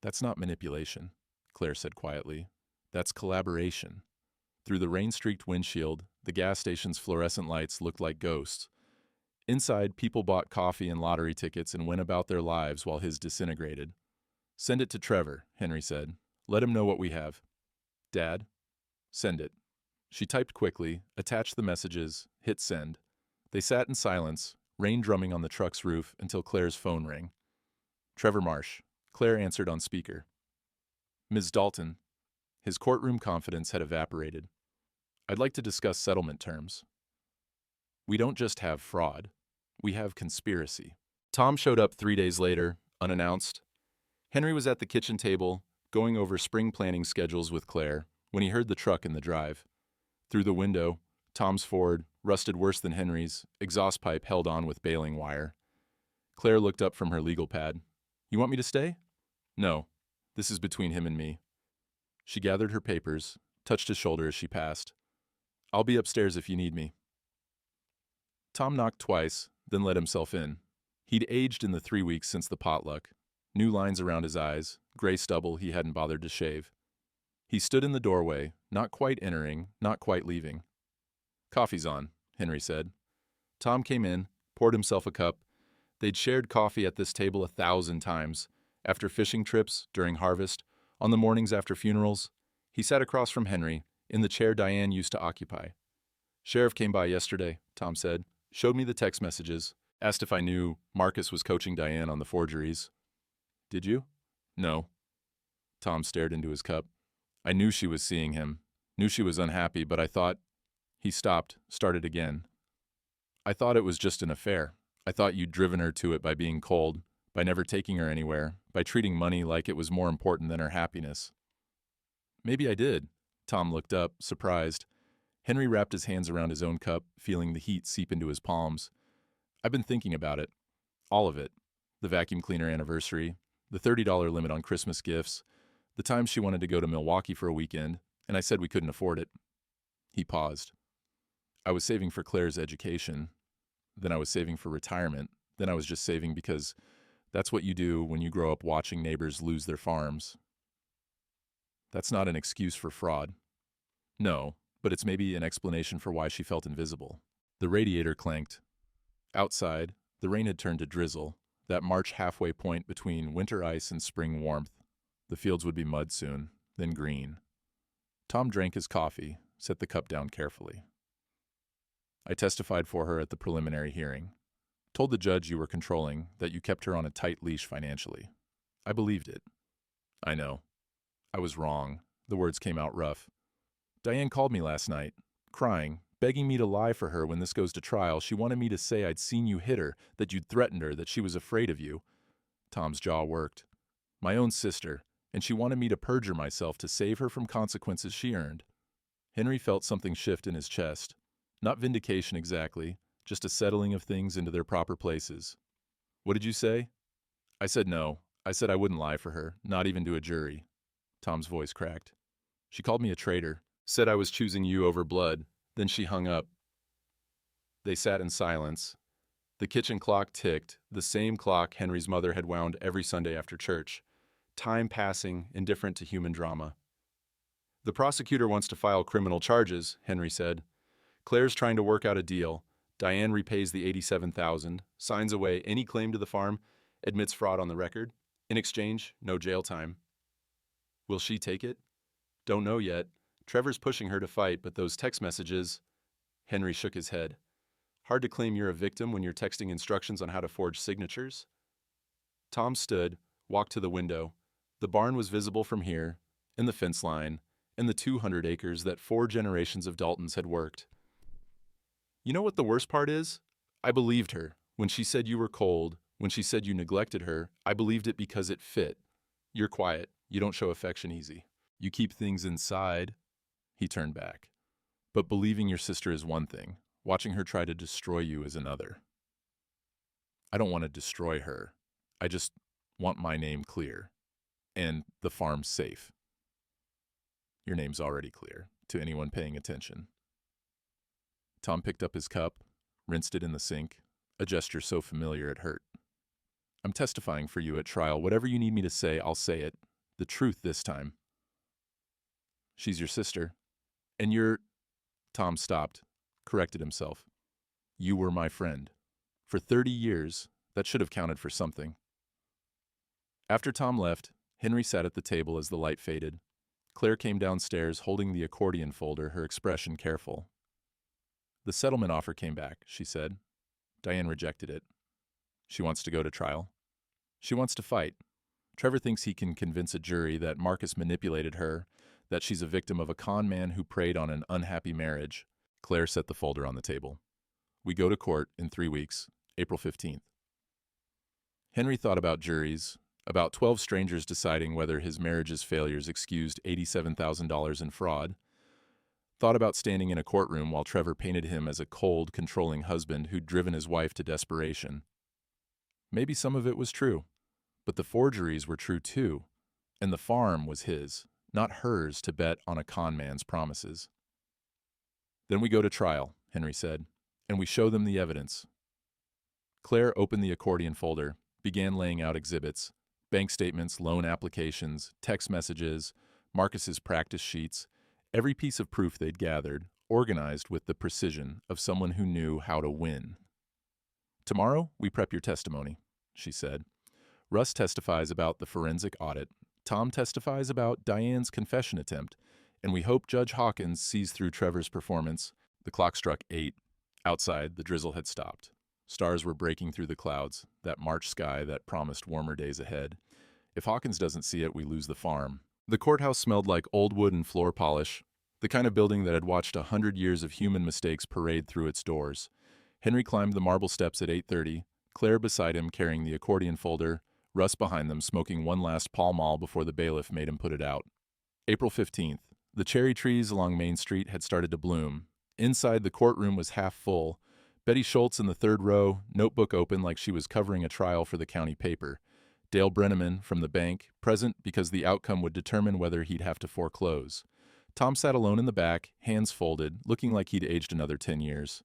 That's not manipulation, Claire said quietly. That's collaboration. Through the rain-streaked windshield, the gas station's fluorescent lights looked like ghosts. Inside, people bought coffee and lottery tickets and went about their lives while his disintegrated. Send it to Trevor, Henry said. Let him know what we have. Dad? Send it. She typed quickly, attached the messages, hit send. They sat in silence, rain drumming on the truck's roof until Claire's phone rang. Trevor Marsh. Claire answered on speaker. Ms. Dalton. His courtroom confidence had evaporated. I'd like to discuss settlement terms. We don't just have fraud. We have conspiracy. Tom showed up 3 days later, unannounced. Henry was at the kitchen table, going over spring planning schedules with Claire, when he heard the truck in the drive. Through the window, Tom's Ford, rusted worse than Henry's, exhaust pipe held on with baling wire. Claire looked up from her legal pad. You want me to stay? No. This is between him and me. She gathered her papers, touched his shoulder as she passed. I'll be upstairs if you need me. Tom knocked twice, then let himself in. He'd aged in the 3 weeks since the potluck. New lines around his eyes, gray stubble he hadn't bothered to shave. He stood in the doorway, not quite entering, not quite leaving. Coffee's on, Henry said. Tom came in, poured himself a cup. They'd shared coffee at this table 1,000 times, after fishing trips, during harvest, on the mornings after funerals. He sat across from Henry, in the chair Diane used to occupy. Sheriff came by yesterday, Tom said, showed me the text messages, asked if I knew Marcus was coaching Diane on the forgeries. Did you? No. Tom stared into his cup. I knew she was seeing him, knew she was unhappy, but I thought... He stopped, started again. I thought it was just an affair. I thought you'd driven her to it by being cold, by never taking her anywhere, by treating money like it was more important than her happiness. Maybe I did. Tom looked up, surprised. Henry wrapped his hands around his own cup, feeling the heat seep into his palms. I've been thinking about it. All of it. The vacuum cleaner anniversary, the $30 limit on Christmas gifts, the time she wanted to go to Milwaukee for a weekend, and I said we couldn't afford it. He paused. I was saving for Claire's education. Then I was saving for retirement. Then I was just saving because that's what you do when you grow up watching neighbors lose their farms. That's not an excuse for fraud. No, but it's maybe an explanation for why she felt invisible. The radiator clanked. Outside, the rain had turned to drizzle, that March halfway point between winter ice and spring warmth. The fields would be mud soon, then green. Tom drank his coffee, set the cup down carefully. I testified for her at the preliminary hearing. Told the judge you were controlling, that you kept her on a tight leash financially. I believed it. I know. I was wrong. The words came out rough. Diane called me last night, crying, begging me to lie for her when this goes to trial. She wanted me to say I'd seen you hit her, that you'd threatened her, that she was afraid of you. Tom's jaw worked. My own sister, and she wanted me to perjure myself to save her from consequences she earned. Henry felt something shift in his chest. Not vindication exactly, just a settling of things into their proper places. What did you say? I said no. I said I wouldn't lie for her, not even to a jury. Tom's voice cracked. She called me a traitor, said I was choosing you over blood, then she hung up. They sat in silence. The kitchen clock ticked, the same clock Henry's mother had wound every Sunday after church. time passing, indifferent to human drama. The prosecutor wants to file criminal charges, Henry said. Claire's trying to work out a deal. Diane repays the $87,000, signs away any claim to the farm, admits fraud on the record. In exchange, no jail time. Will she take it? Don't know yet. Trevor's pushing her to fight, but those text messages... Henry shook his head. Hard to claim you're a victim when you're texting instructions on how to forge signatures. Tom stood, walked to the window. The barn was visible from here, and the fence line, and the 200 acres that 4 generations of Daltons had worked. You know what the worst part is? I believed her. When she said you were cold, when she said you neglected her, I believed it because it fit. You're quiet. You don't show affection easy. You keep things inside. He turned back. But believing your sister is one thing. Watching her try to destroy you is another. I don't want to destroy her. I just want my name clear. And the farm safe. Your name's already clear, to anyone paying attention. Tom picked up his cup, rinsed it in the sink, a gesture so familiar it hurt. I'm testifying for you at trial. Whatever you need me to say, I'll say it. The truth this time. She's your sister. And you're... Tom stopped, corrected himself. You were my friend. For 30 years, that should have counted for something. After Tom left, Henry sat at the table as the light faded. Claire came downstairs holding the accordion folder, her expression careful. The settlement offer came back, she said. Diane rejected it. She wants to go to trial. She wants to fight. Trevor thinks he can convince a jury that Marcus manipulated her, that she's a victim of a con man who preyed on an unhappy marriage. Claire set the folder on the table. We go to court in 3 weeks, April 15th. Henry thought about juries, about 12 strangers deciding whether his marriage's failures excused $87,000 in fraud. Thought about standing in a courtroom while Trevor painted him as a cold, controlling husband who'd driven his wife to desperation. Maybe some of it was true, but the forgeries were true too, and the farm was his, not hers to bet on a con man's promises. Then we go to trial, Henry said, and we show them the evidence. Claire opened the accordion folder, began laying out exhibits, bank statements, loan applications, text messages, Marcus's practice sheets, every piece of proof they'd gathered, organized with the precision of someone who knew how to win. Tomorrow, we prep your testimony, she said. Russ testifies about the forensic audit. Tom testifies about Diane's confession attempt, and we hope Judge Hawkins sees through Trevor's performance. The clock struck 8. Outside, the drizzle had stopped. Stars were breaking through the clouds, that March sky that promised warmer days ahead. If Hawkins doesn't see it, we lose the farm. The courthouse smelled like old wood and floor polish, the kind of building that had watched 100 years of human mistakes parade through its doors. Henry climbed the marble steps at 8:30, Claire beside him carrying the accordion folder, Russ behind them smoking one last Pall Mall before the bailiff made him put it out. April 15th. The cherry trees along Main Street had started to bloom. Inside, the courtroom was half full. Betty Schultz in the third row, notebook open like she was covering a trial for the county paper. Dale Brenneman from the bank, present because the outcome would determine whether he'd have to foreclose. Tom sat alone in the back, hands folded, looking like he'd aged another 10 years.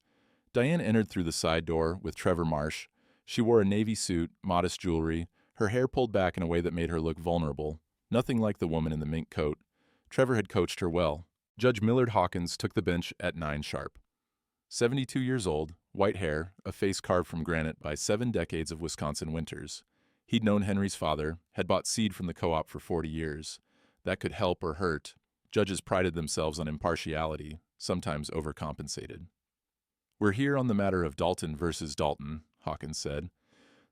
Diane entered through the side door with Trevor Marsh. She wore a navy suit, modest jewelry, her hair pulled back in a way that made her look vulnerable. Nothing like the woman in the mink coat. Trevor had coached her well. Judge Millard Hawkins took the bench at 9 sharp. 72 years old, white hair, a face carved from granite by 7 decades of Wisconsin winters. He'd known Henry's father, had bought seed from the co-op for 40 years. That could help or hurt. Judges prided themselves on impartiality, sometimes overcompensated. We're here on the matter of Dalton versus Dalton, Hawkins said.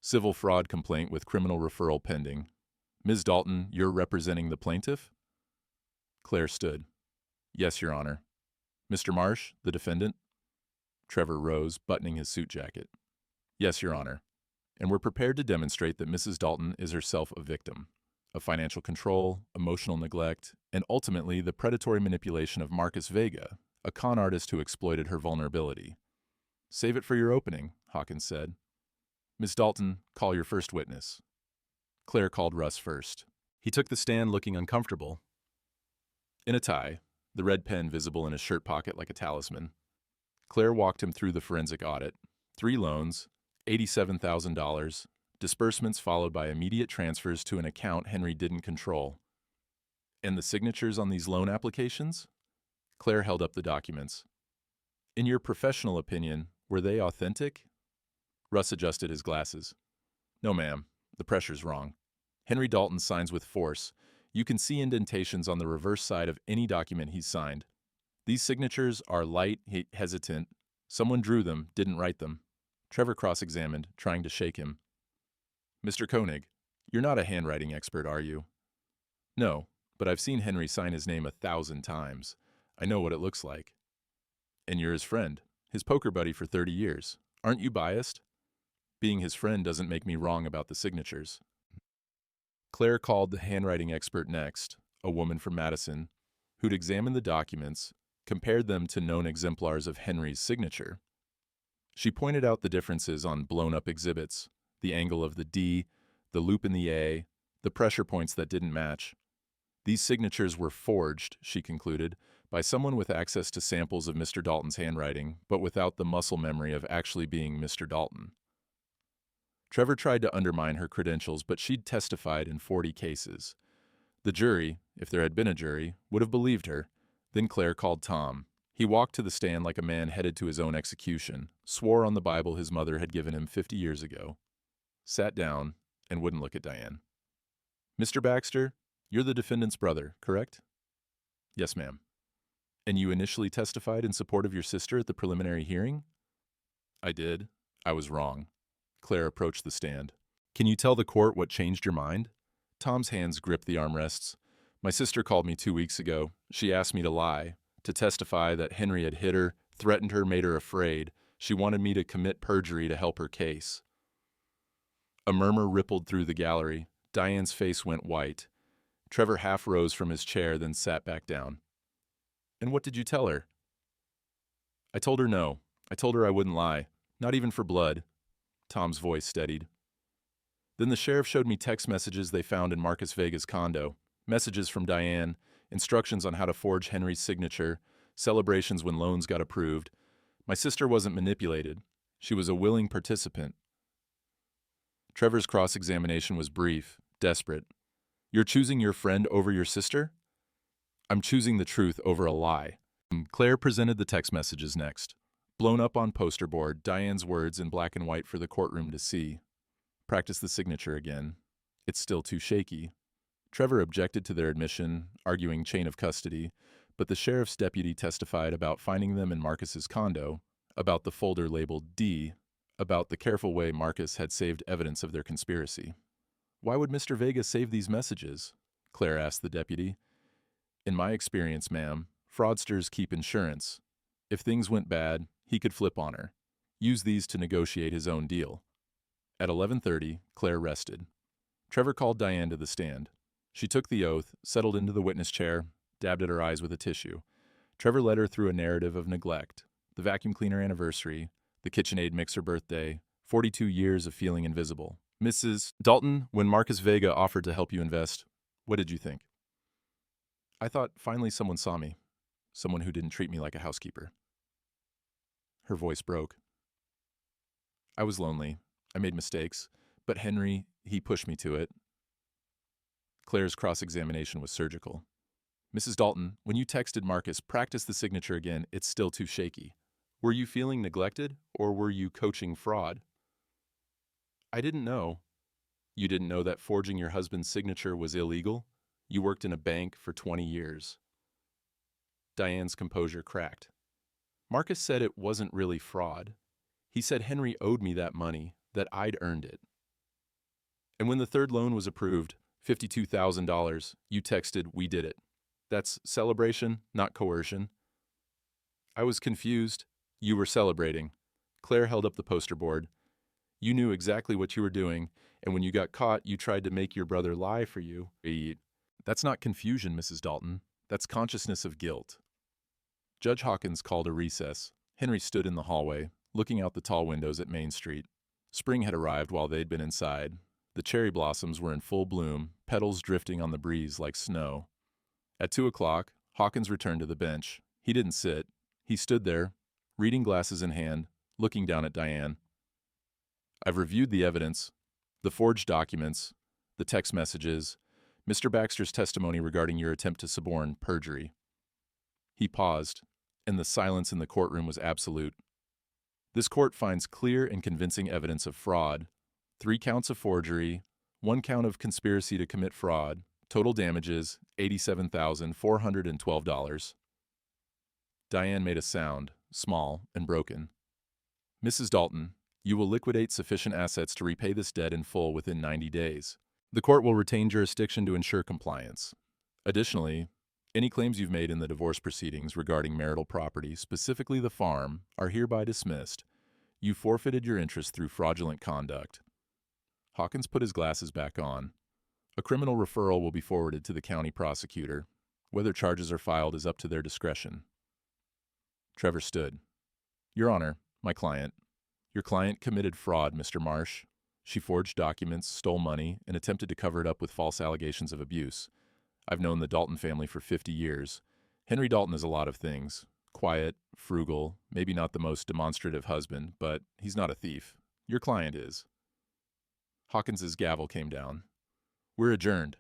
Civil fraud complaint with criminal referral pending. Ms. Dalton, you're representing the plaintiff? Claire stood. Yes, Your Honor. Mr. Marsh, the defendant? Trevor rose, buttoning his suit jacket. Yes, Your Honor. And we're prepared to demonstrate that Mrs. Dalton is herself a victim of financial control, emotional neglect, and ultimately the predatory manipulation of Marcus Vega, a con artist who exploited her vulnerability. Save it for your opening, Hawkins said. Ms. Dalton, call your first witness. Claire called Russ first. He took the stand looking uncomfortable. In a tie, the red pen visible in his shirt pocket like a talisman. Claire walked him through the forensic audit. 3 loans, $87,000, Disbursements followed by immediate transfers to an account Henry didn't control. And the signatures on these loan applications? Claire held up the documents. In your professional opinion, were they authentic? Russ adjusted his glasses. No, ma'am. The pressure's wrong. Henry Dalton signs with force. You can see indentations on the reverse side of any document he's signed. These signatures are light, hesitant. Someone drew them, didn't write them. Trevor cross-examined, trying to shake him. Mr. Koenig, you're not a handwriting expert, are you? No, but I've seen Henry sign his name 1,000 times. I know what it looks like. And you're his friend, his poker buddy for 30 years. Aren't you biased? Being his friend doesn't make me wrong about the signatures. Claire called the handwriting expert next, a woman from Madison, who'd examined the documents, compared them to known exemplars of Henry's signature. She pointed out the differences on blown-up exhibits, the angle of the D, the loop in the A, the pressure points that didn't match. These signatures were forged, she concluded, by someone with access to samples of Mr. Dalton's handwriting, but without the muscle memory of actually being Mr. Dalton. Trevor tried to undermine her credentials, but she'd testified in 40 cases. The jury, if there had been a jury, would have believed her. Then Claire called Tom. He walked to the stand like a man headed to his own execution, swore on the Bible his mother had given him 50 years ago, sat down, and wouldn't look at Diane. Mr. Baxter, you're the defendant's brother, correct? Yes, ma'am. And you initially testified in support of your sister at the preliminary hearing? I did. I was wrong. Claire approached the stand. Can you tell the court what changed your mind? Tom's hands gripped the armrests. My sister called me 2 weeks ago. She asked me to lie, to testify that Henry had hit her, threatened her, made her afraid. She wanted me to commit perjury to help her case. A murmur rippled through the gallery. Diane's face went white. Trevor half rose from his chair, then sat back down. And what did you tell her? I told her no. I told her I wouldn't lie. Not even for blood. Tom's voice steadied. Then the sheriff showed me text messages they found in Marcus Vega's condo. Messages from Diane, instructions on how to forge Henry's signature, celebrations when loans got approved. My sister wasn't manipulated. She was a willing participant. Trevor's cross-examination was brief, desperate. You're choosing your friend over your sister? I'm choosing the truth over a lie. Claire presented the text messages next. Blown up on poster board, Diane's words in black and white for the courtroom to see. Practice the signature again. It's still too shaky. Trevor objected to their admission, arguing chain of custody, but the sheriff's deputy testified about finding them in Marcus's condo, about the folder labeled D, about the careful way Marcus had saved evidence of their conspiracy. Why would Mr. Vega save these messages? Claire asked the deputy. In my experience, ma'am, fraudsters keep insurance. If things went bad, he could flip on her. Use these to negotiate his own deal. At 11:30, Claire rested. Trevor called Diane to the stand. She took the oath, settled into the witness chair, dabbed at her eyes with a tissue. Trevor led her through a narrative of neglect, the vacuum cleaner anniversary, the KitchenAid mixer birthday, 42 years of feeling invisible. Mrs. Dalton, when Marcus Vega offered to help you invest, what did you think? I thought finally someone saw me, someone who didn't treat me like a housekeeper. Her voice broke. I was lonely. I made mistakes, but Henry, he pushed me to it. Claire's cross-examination was surgical. Mrs. Dalton, when you texted Marcus, practice the signature again, it's still too shaky. Were you feeling neglected, or were you coaching fraud? I didn't know. You didn't know that forging your husband's signature was illegal? You worked in a bank for 20 years. Diane's composure cracked. Marcus said it wasn't really fraud. He said Henry owed me that money, that I'd earned it. And when the third loan was approved, $52,000, you texted, we did it. That's celebration, not coercion. I was confused. You were celebrating. Claire held up the poster board. You knew exactly what you were doing, and when you got caught, you tried to make your brother lie for you. That's not confusion, Mrs. Dalton. That's consciousness of guilt. Judge Hawkins called a recess. Henry stood in the hallway, looking out the tall windows at Main Street. Spring had arrived while they'd been inside. The cherry blossoms were in full bloom, petals drifting on the breeze like snow. At 2 o'clock, Hawkins returned to the bench. He didn't sit. He stood there, reading glasses in hand, looking down at Diane. I've reviewed the evidence. The forged documents, the text messages, Mr. Baxter's testimony regarding your attempt to suborn perjury. He paused, and the silence in the courtroom was absolute. This court finds clear and convincing evidence of fraud, 3 counts of forgery, 1 count of conspiracy to commit fraud, total damages, $87,412. Diane made a sound, small and broken. Mrs. Dalton, you will liquidate sufficient assets to repay this debt in full within 90 days. The court will retain jurisdiction to ensure compliance. Additionally, any claims you've made in the divorce proceedings regarding marital property, specifically the farm, are hereby dismissed. You forfeited your interest through fraudulent conduct. Hawkins put his glasses back on. A criminal referral will be forwarded to the county prosecutor. Whether charges are filed is up to their discretion. Trevor stood. Your Honor, my client. Your client committed fraud, Mr. Marsh. She forged documents, stole money, and attempted to cover it up with false allegations of abuse. I've known the Dalton family for 50 years. Henry Dalton is a lot of things. Quiet, frugal, maybe not the most demonstrative husband, but he's not a thief. Your client is. Hawkins's gavel came down. We're adjourned.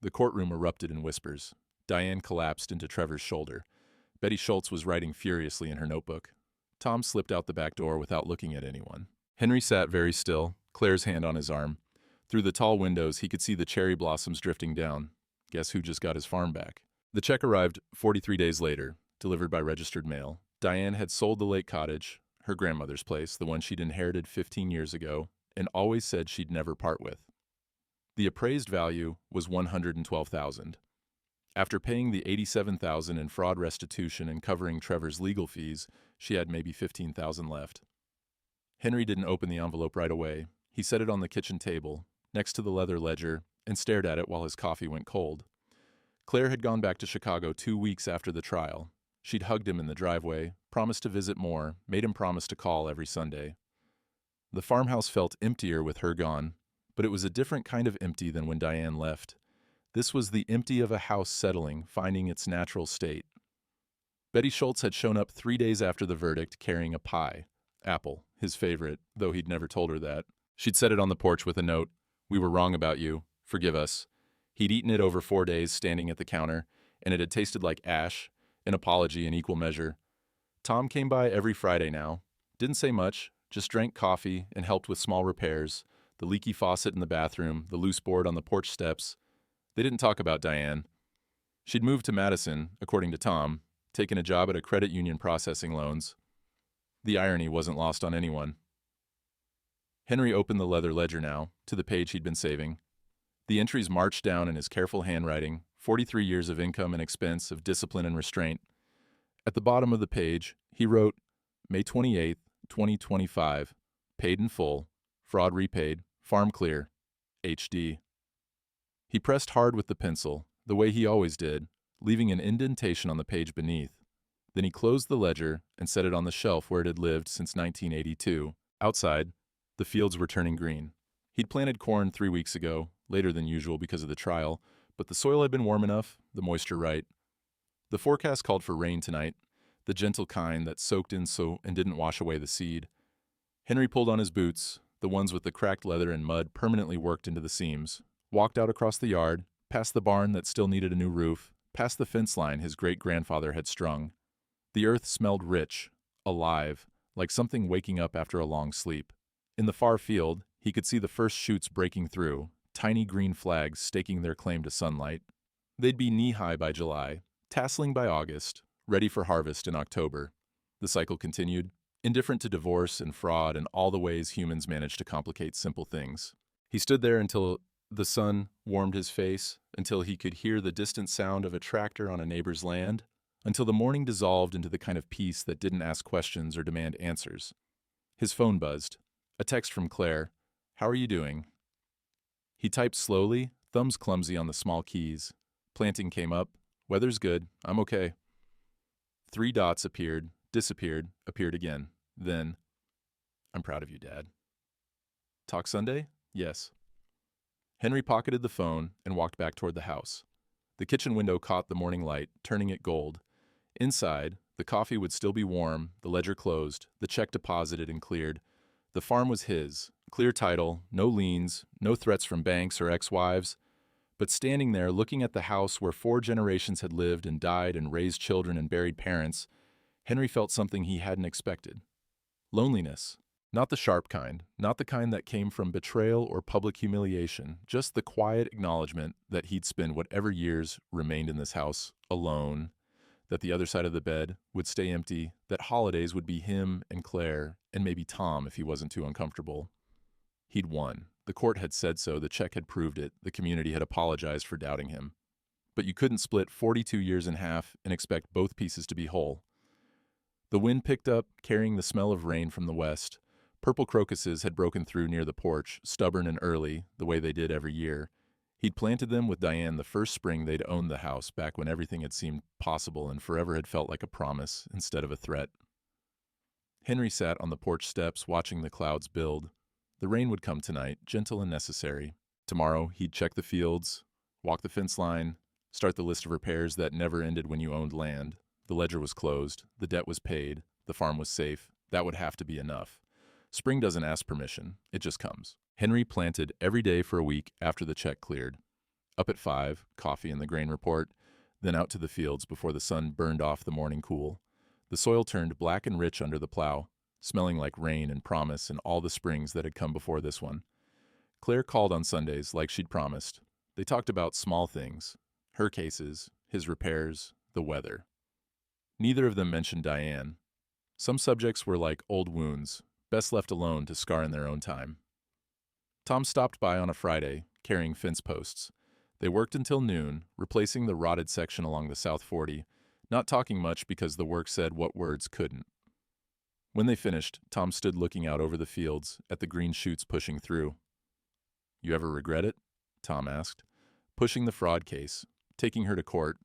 The courtroom erupted in whispers. Diane collapsed into Trevor's shoulder. Betty Schultz was writing furiously in her notebook. Tom slipped out the back door without looking at anyone. Henry sat very still, Claire's hand on his arm. Through the tall windows, he could see the cherry blossoms drifting down. Guess who just got his farm back? The check arrived 43 days later, delivered by registered mail. Diane had sold the lake cottage, her grandmother's place, the one she'd inherited 15 years ago, and always said she'd never part with. The appraised value was $112,000. After paying the $87,000 in fraud restitution and covering Trevor's legal fees, she had maybe $15,000 left. Henry didn't open the envelope right away. He set it on the kitchen table, next to the leather ledger, and stared at it while his coffee went cold. Claire had gone back to Chicago 2 weeks after the trial. She'd hugged him in the driveway, promised to visit more, made him promise to call every Sunday. The farmhouse felt emptier with her gone, but it was a different kind of empty than when Diane left. This was the empty of a house settling, finding its natural state. Betty Schultz had shown up 3 days after the verdict carrying a pie. Apple, his favorite, though he'd never told her that. She'd set it on the porch with a note. We were wrong about you. Forgive us. He'd eaten it over 4 days standing at the counter, and it had tasted like ash, an apology in equal measure. Tom came by every Friday now. Didn't say much, just drank coffee and helped with small repairs, the leaky faucet in the bathroom, the loose board on the porch steps. They didn't talk about Diane. She'd moved to Madison, according to Tom, taken a job at a credit union processing loans. The irony wasn't lost on anyone. Henry opened the leather ledger now, to the page he'd been saving. The entries marched down in his careful handwriting, 43 years of income and expense, of discipline and restraint. At the bottom of the page, he wrote, May 28, 2025, paid in full, fraud repaid, farm clear, HD. He pressed hard with the pencil, the way he always did, leaving an indentation on the page beneath. Then he closed the ledger and set it on the shelf where it had lived since 1982. Outside, the fields were turning green. He'd planted corn 3 weeks ago, later than usual because of the trial, but the soil had been warm enough, the moisture right. The forecast called for rain tonight, the gentle kind that soaked in and didn't wash away the seed. Henry pulled on his boots, the ones with the cracked leather and mud permanently worked into the seams, walked out across the yard, past the barn that still needed a new roof, past the fence line his great-grandfather had strung. The earth smelled rich, alive, like something waking up after a long sleep. In the far field, he could see the first shoots breaking through, tiny green flags staking their claim to sunlight. They'd be knee-high by July, tasseling by August, ready for harvest in October. The cycle continued, indifferent to divorce and fraud and all the ways humans manage to complicate simple things. He stood there until the sun warmed his face, until he could hear the distant sound of a tractor on a neighbor's land, until the morning dissolved into the kind of peace that didn't ask questions or demand answers. His phone buzzed. A text from Claire. How are you doing? He typed slowly, thumbs clumsy on the small keys. Planting came up. Weather's good. I'm okay. 3 dots appeared, disappeared, appeared again. Then, I'm proud of you, Dad. Talk Sunday? Yes. Henry pocketed the phone and walked back toward the house. The kitchen window caught the morning light, turning it gold. Inside, the coffee would still be warm, the ledger closed, the check deposited and cleared. The farm was his, Clear title, no liens, no threats from banks or ex-wives. But standing there looking at the house where 4 generations had lived and died and raised children and buried parents, Henry felt something he hadn't expected. Loneliness. Not the sharp kind, not the kind that came from betrayal or public humiliation, just the quiet acknowledgement that he'd spend whatever years remained in this house alone, that the other side of the bed would stay empty, that holidays would be him and Claire, and maybe Tom if he wasn't too uncomfortable. He'd won. The court had said so, the check had proved it, the community had apologized for doubting him. But you couldn't split 42 years in half and expect both pieces to be whole. The wind picked up, carrying the smell of rain from the west. Purple crocuses had broken through near the porch, stubborn and early, the way they did every year. He'd planted them with Diane the first spring they'd owned the house, back when everything had seemed possible and forever had felt like a promise instead of a threat. Henry sat on the porch steps, watching the clouds build. The rain would come tonight, gentle and necessary. Tomorrow, he'd check the fields, walk the fence line, start the list of repairs that never ended when you owned land. The ledger was closed, the debt was paid, the farm was safe. That would have to be enough. Spring doesn't ask permission, it just comes. Henry planted every day for a week after the check cleared. Up at 5, coffee and the grain report, then out to the fields before the sun burned off the morning cool. The soil turned black and rich under the plow, smelling like rain and promise and all the springs that had come before this one. Claire called on Sundays like she'd promised. They talked about small things, her cases, his repairs, the weather. Neither of them mentioned Diane. Some subjects were like old wounds, best left alone to scar in their own time. Tom stopped by on a Friday, carrying fence posts. They worked until noon, replacing the rotted section along the South 40, not talking much because the work said what words couldn't. When they finished, Tom stood looking out over the fields, at the green shoots pushing through. "You ever regret it?" Tom asked. "Pushing the fraud case, taking her to court."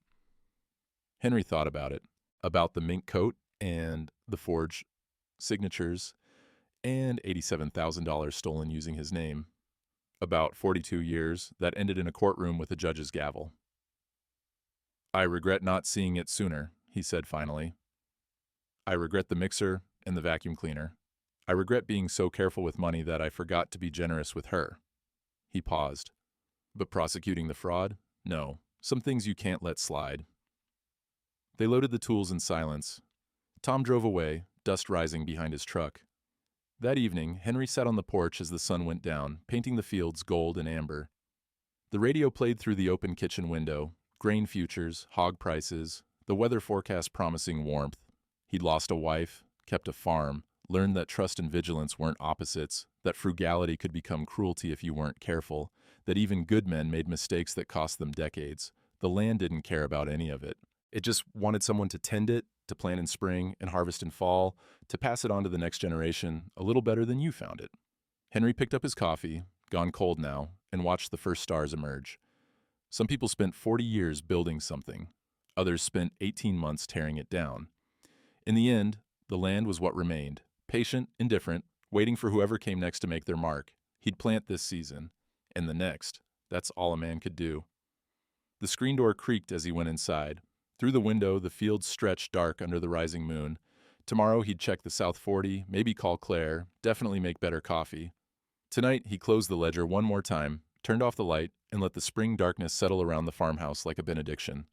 Henry thought about it, about the mink coat and the forged signatures and $87,000 stolen using his name. About 42 years that ended in a courtroom with a judge's gavel. "I regret not seeing it sooner," he said finally. "I regret the mixer and the vacuum cleaner. I regret being so careful with money that I forgot to be generous with her." He paused. "But prosecuting the fraud? No. Some things you can't let slide." They loaded the tools in silence. Tom drove away, dust rising behind his truck. That evening, Henry sat on the porch as the sun went down, painting the fields gold and amber. The radio played through the open kitchen window, grain futures, hog prices, the weather forecast promising warmth. He'd lost a wife, kept a farm, learned that trust and vigilance weren't opposites, that frugality could become cruelty if you weren't careful, that even good men made mistakes that cost them decades. The land didn't care about any of it. It just wanted someone to tend it, to plant in spring and harvest in fall, to pass it on to the next generation a little better than you found it. Henry picked up his coffee, gone cold now, and watched the first stars emerge. Some people spent 40 years building something. Others spent 18 months tearing it down. In the end, the land was what remained, patient, indifferent, waiting for whoever came next to make their mark. He'd plant this season, and the next. That's all a man could do. The screen door creaked as he went inside. Through the window, the fields stretched dark under the rising moon. Tomorrow he'd check the South 40, maybe call Claire, definitely make better coffee. Tonight he closed the ledger one more time, turned off the light, and let the spring darkness settle around the farmhouse like a benediction.